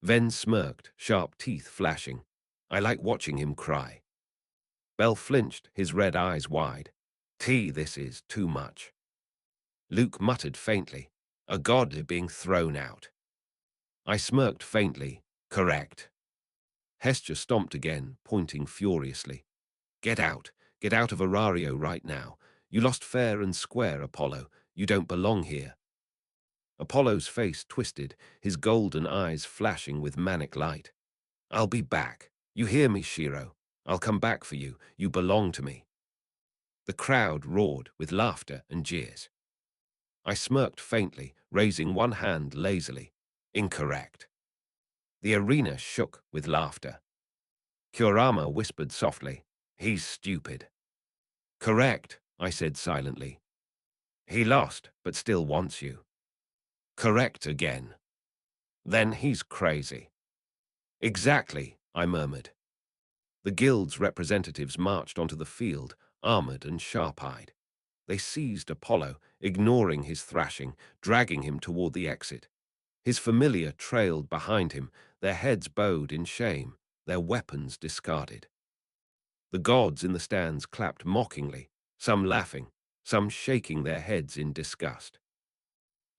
Ven smirked, sharp teeth flashing. I like watching him cry. Bell flinched, his red eyes wide. This is too much." Luke muttered faintly, "A god being thrown out." I smirked faintly. "Correct." Hestia stomped again, pointing furiously. Get out. Get out of Arario right now. You lost fair and square, Apollo. You don't belong here." Apollo's face twisted, his golden eyes flashing with manic light. "I'll be back. You hear me, Shiro? I'll come back for you. You belong to me." The crowd roared with laughter and jeers. I smirked faintly, raising one hand lazily. "Incorrect." The arena shook with laughter. Kurama whispered softly, "He's stupid." "Correct," I said silently. "He lost, but still wants you." "Correct again." "Then he's crazy." "Exactly," I murmured. The guild's representatives marched onto the field, armored and sharp-eyed. They seized Apollo, ignoring his thrashing, dragging him toward the exit. His familiar trailed behind him, their heads bowed in shame, their weapons discarded. The gods in the stands clapped mockingly, some laughing, some shaking their heads in disgust.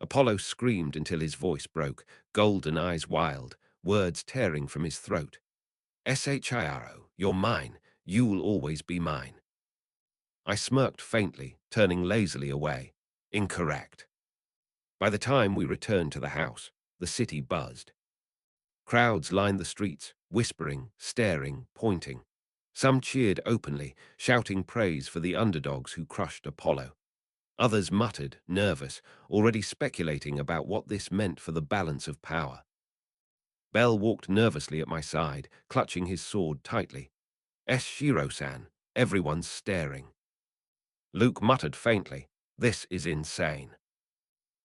Apollo screamed until his voice broke, golden eyes wild, words tearing from his throat. "Shiro, you're mine. You'll always be mine." I smirked faintly, turning lazily away. Incorrect. By the time we returned to the house, the city buzzed. Crowds lined the streets, whispering, staring, pointing. Some cheered openly, shouting praise for the underdogs who crushed Apollo. Others muttered, nervous, already speculating about what this meant for the balance of power. Bell walked nervously at my side, clutching his sword tightly. Shiro-san, everyone's staring. Luke muttered faintly, "This is insane."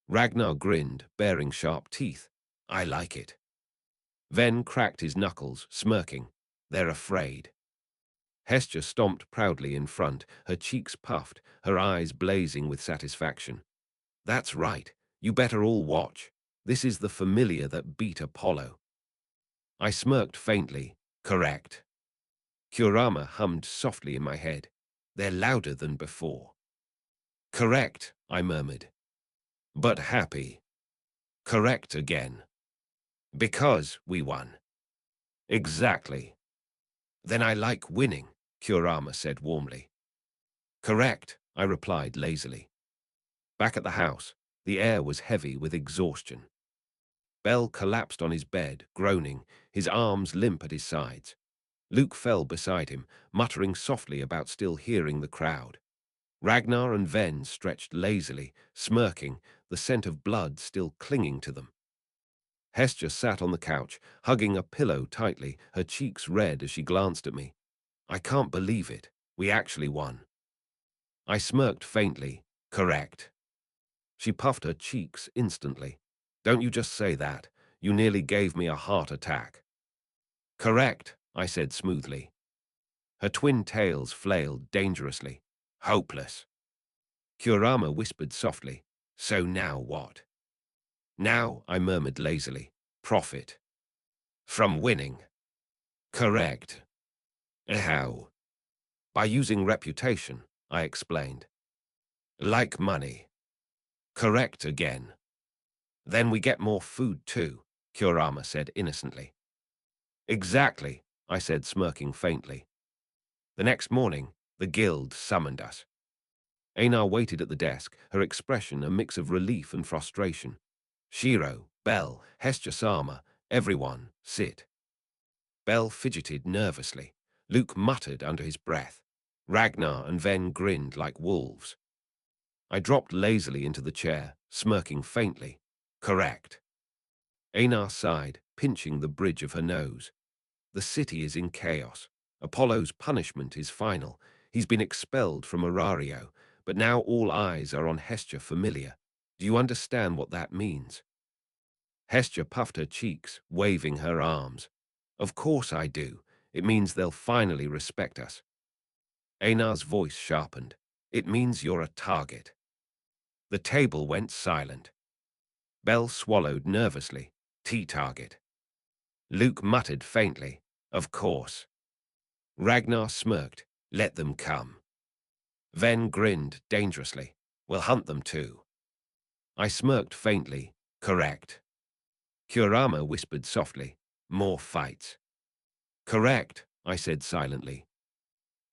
Ragnar grinned, baring sharp teeth. "I like it." Ven cracked his knuckles, smirking. "They're afraid." Hestia stomped proudly in front, her cheeks puffed, her eyes blazing with satisfaction. "That's right. You better all watch. This is the familiar that beat Apollo." I smirked faintly. "Correct." Kurama hummed softly in my head. "They're louder than before." "Correct," I murmured. "But happy." "Correct again." "Because we won." "Exactly." "Then I like winning," Kurama said warmly. "Correct," I replied lazily. Back at the house, the air was heavy with exhaustion. Bell collapsed on his bed, groaning, his arms limp at his sides. Luke fell beside him, muttering softly about still hearing the crowd. Ragnar and Ven stretched lazily, smirking, the scent of blood still clinging to them. Hestia sat on the couch, hugging a pillow tightly, her cheeks red as she glanced at me. "I can't believe it. We actually won." I smirked faintly. "Correct." She puffed her cheeks instantly. "Don't you just say that. You nearly gave me a heart attack." "Correct," I said smoothly. Her twin tails flailed dangerously. "Hopeless." Kurama whispered softly. "So now what?" "Now," I murmured lazily, "profit." "From winning." "Correct." "How?" "By using reputation," I explained. "Like money." "Correct again." "Then we get more food too," Kurama said innocently. "Exactly," I said, smirking faintly. The next morning, the guild summoned us. Einar waited at the desk, her expression a mix of relief and frustration. "Shiro, Bell, Hestia-sama, everyone, sit." Bell fidgeted nervously. Luke muttered under his breath. Ragnar and Ven grinned like wolves. I dropped lazily into the chair, smirking faintly. "Correct." Einar sighed, pinching the bridge of her nose. "The city is in chaos. Apollo's punishment is final. He's been expelled from Arario, but now all eyes are on Hestia Familiar. Do you understand what that means?" Hestia puffed her cheeks, waving her arms. "Of course I do. It means they'll finally respect us." Einar's voice sharpened. "It means you're a target." The table went silent. Bell swallowed nervously. "T-target." Luke muttered faintly. "Of course." Ragnar smirked. "Let them come." Ven grinned dangerously. "We'll hunt them too." I smirked faintly. "Correct." Kurama whispered softly. "More fights." "Correct," I said silently.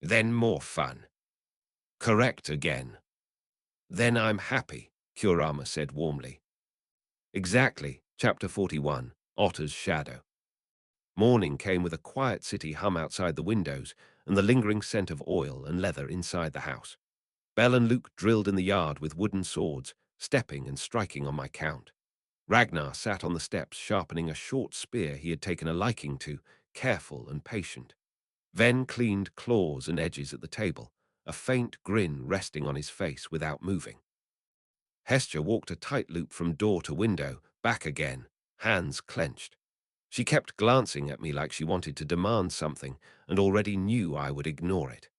"Then more fun." "Correct again." "Then I'm happy," Kurama said warmly. Exactly. Chapter 41. Otter's Shadow. Morning came with a quiet city hum outside the windows and the lingering scent of oil and leather inside the house. Bell and Luke drilled in the yard with wooden swords, stepping and striking on my count. Ragnar sat on the steps sharpening a short spear he had taken a liking to, careful and patient. Ven cleaned claws and edges at the table, a faint grin resting on his face without moving. Hestia walked a tight loop from door to window, back again, hands clenched. She kept glancing at me like she wanted to demand something and already knew I would ignore it.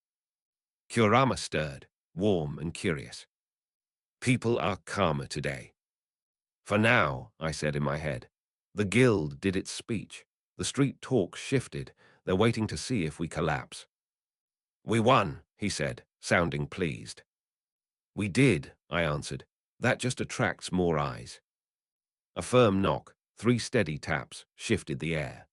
Kurama stirred, warm and curious. People are calmer today. For now, I said in my head. The guild did its speech. The street talk shifted. They're waiting to see if we collapse. We won, he said, sounding pleased. We did, I answered. That just attracts more eyes. A firm knock, 3 steady taps, shifted the air.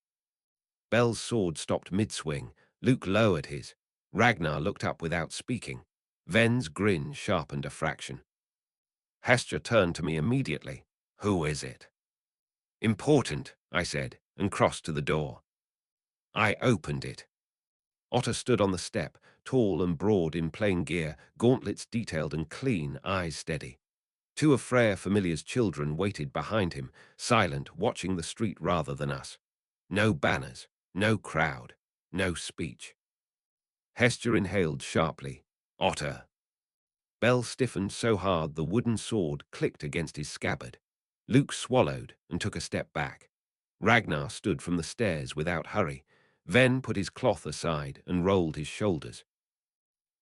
Bell's sword stopped mid-swing. Luke lowered his. Ragnar looked up without speaking. Ven's grin sharpened a fraction. Hestia turned to me immediately. Who is it? Important, I said, and crossed to the door. I opened it. Otter stood on the step, tall and broad in plain gear, gauntlets detailed and clean, eyes steady. 2 of Freya Familiar's children waited behind him, silent, watching the street rather than us. No banners, no crowd, no speech. Hestia inhaled sharply. Otter. Bell stiffened so hard the wooden sword clicked against his scabbard. Luke swallowed and took a step back. Ragnar stood from the stairs without hurry. Ven put his cloth aside and rolled his shoulders.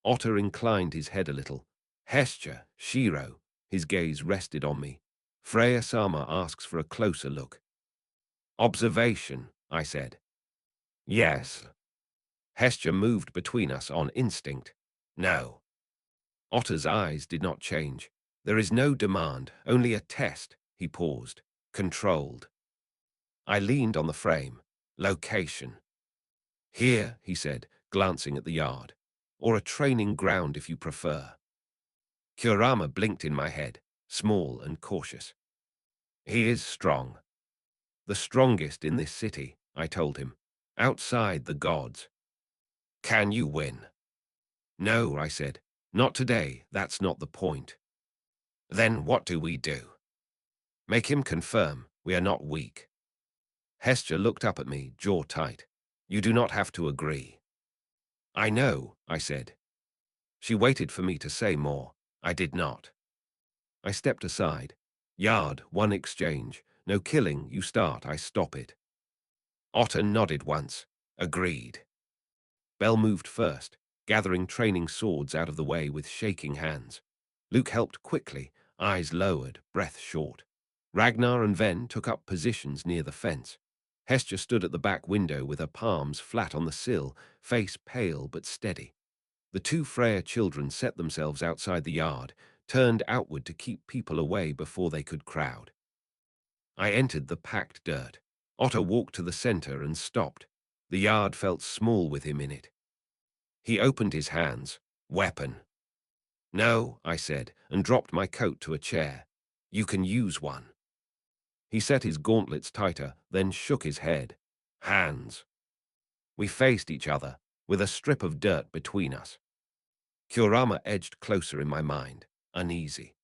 Otter inclined his head a little. Hestia, Shiro, his gaze rested on me. Freya Sama asks for a closer look. Observation, I said. Yes. Hestia moved between us on instinct. No. Otter's eyes did not change. There is no demand, only a test, he paused. Controlled. I leaned on the frame. Location. Here, he said, glancing at the yard. Or a training ground if you prefer. Kurama blinked in my head, small and cautious. He is strong. The strongest in this city, I told him. Outside the gods. Can you win? No, I said. Not today, that's not the point. Then what do we do? Make him confirm we are not weak. Hestia looked up at me, jaw tight. You do not have to agree. I know, I said. She waited for me to say more. I did not. I stepped aside. Yard, 1 exchange. No killing, you start, I stop it. Otter nodded once. Agreed. Bell moved first, gathering training swords out of the way with shaking hands. Luke helped quickly, eyes lowered, breath short. Ragnar and Ven took up positions near the fence. Hestia stood at the back window with her palms flat on the sill, face pale but steady. The 2 Freya children set themselves outside the yard, turned outward to keep people away before they could crowd. I entered the packed dirt. Otter walked to the center and stopped. The yard felt small with him in it. He opened his hands. Weapon. No, I said, and dropped my coat to a chair. You can use one. He set his gauntlets tighter, then shook his head. Hands. We faced each other, with a strip of dirt between us. Kurama edged closer in my mind, uneasy.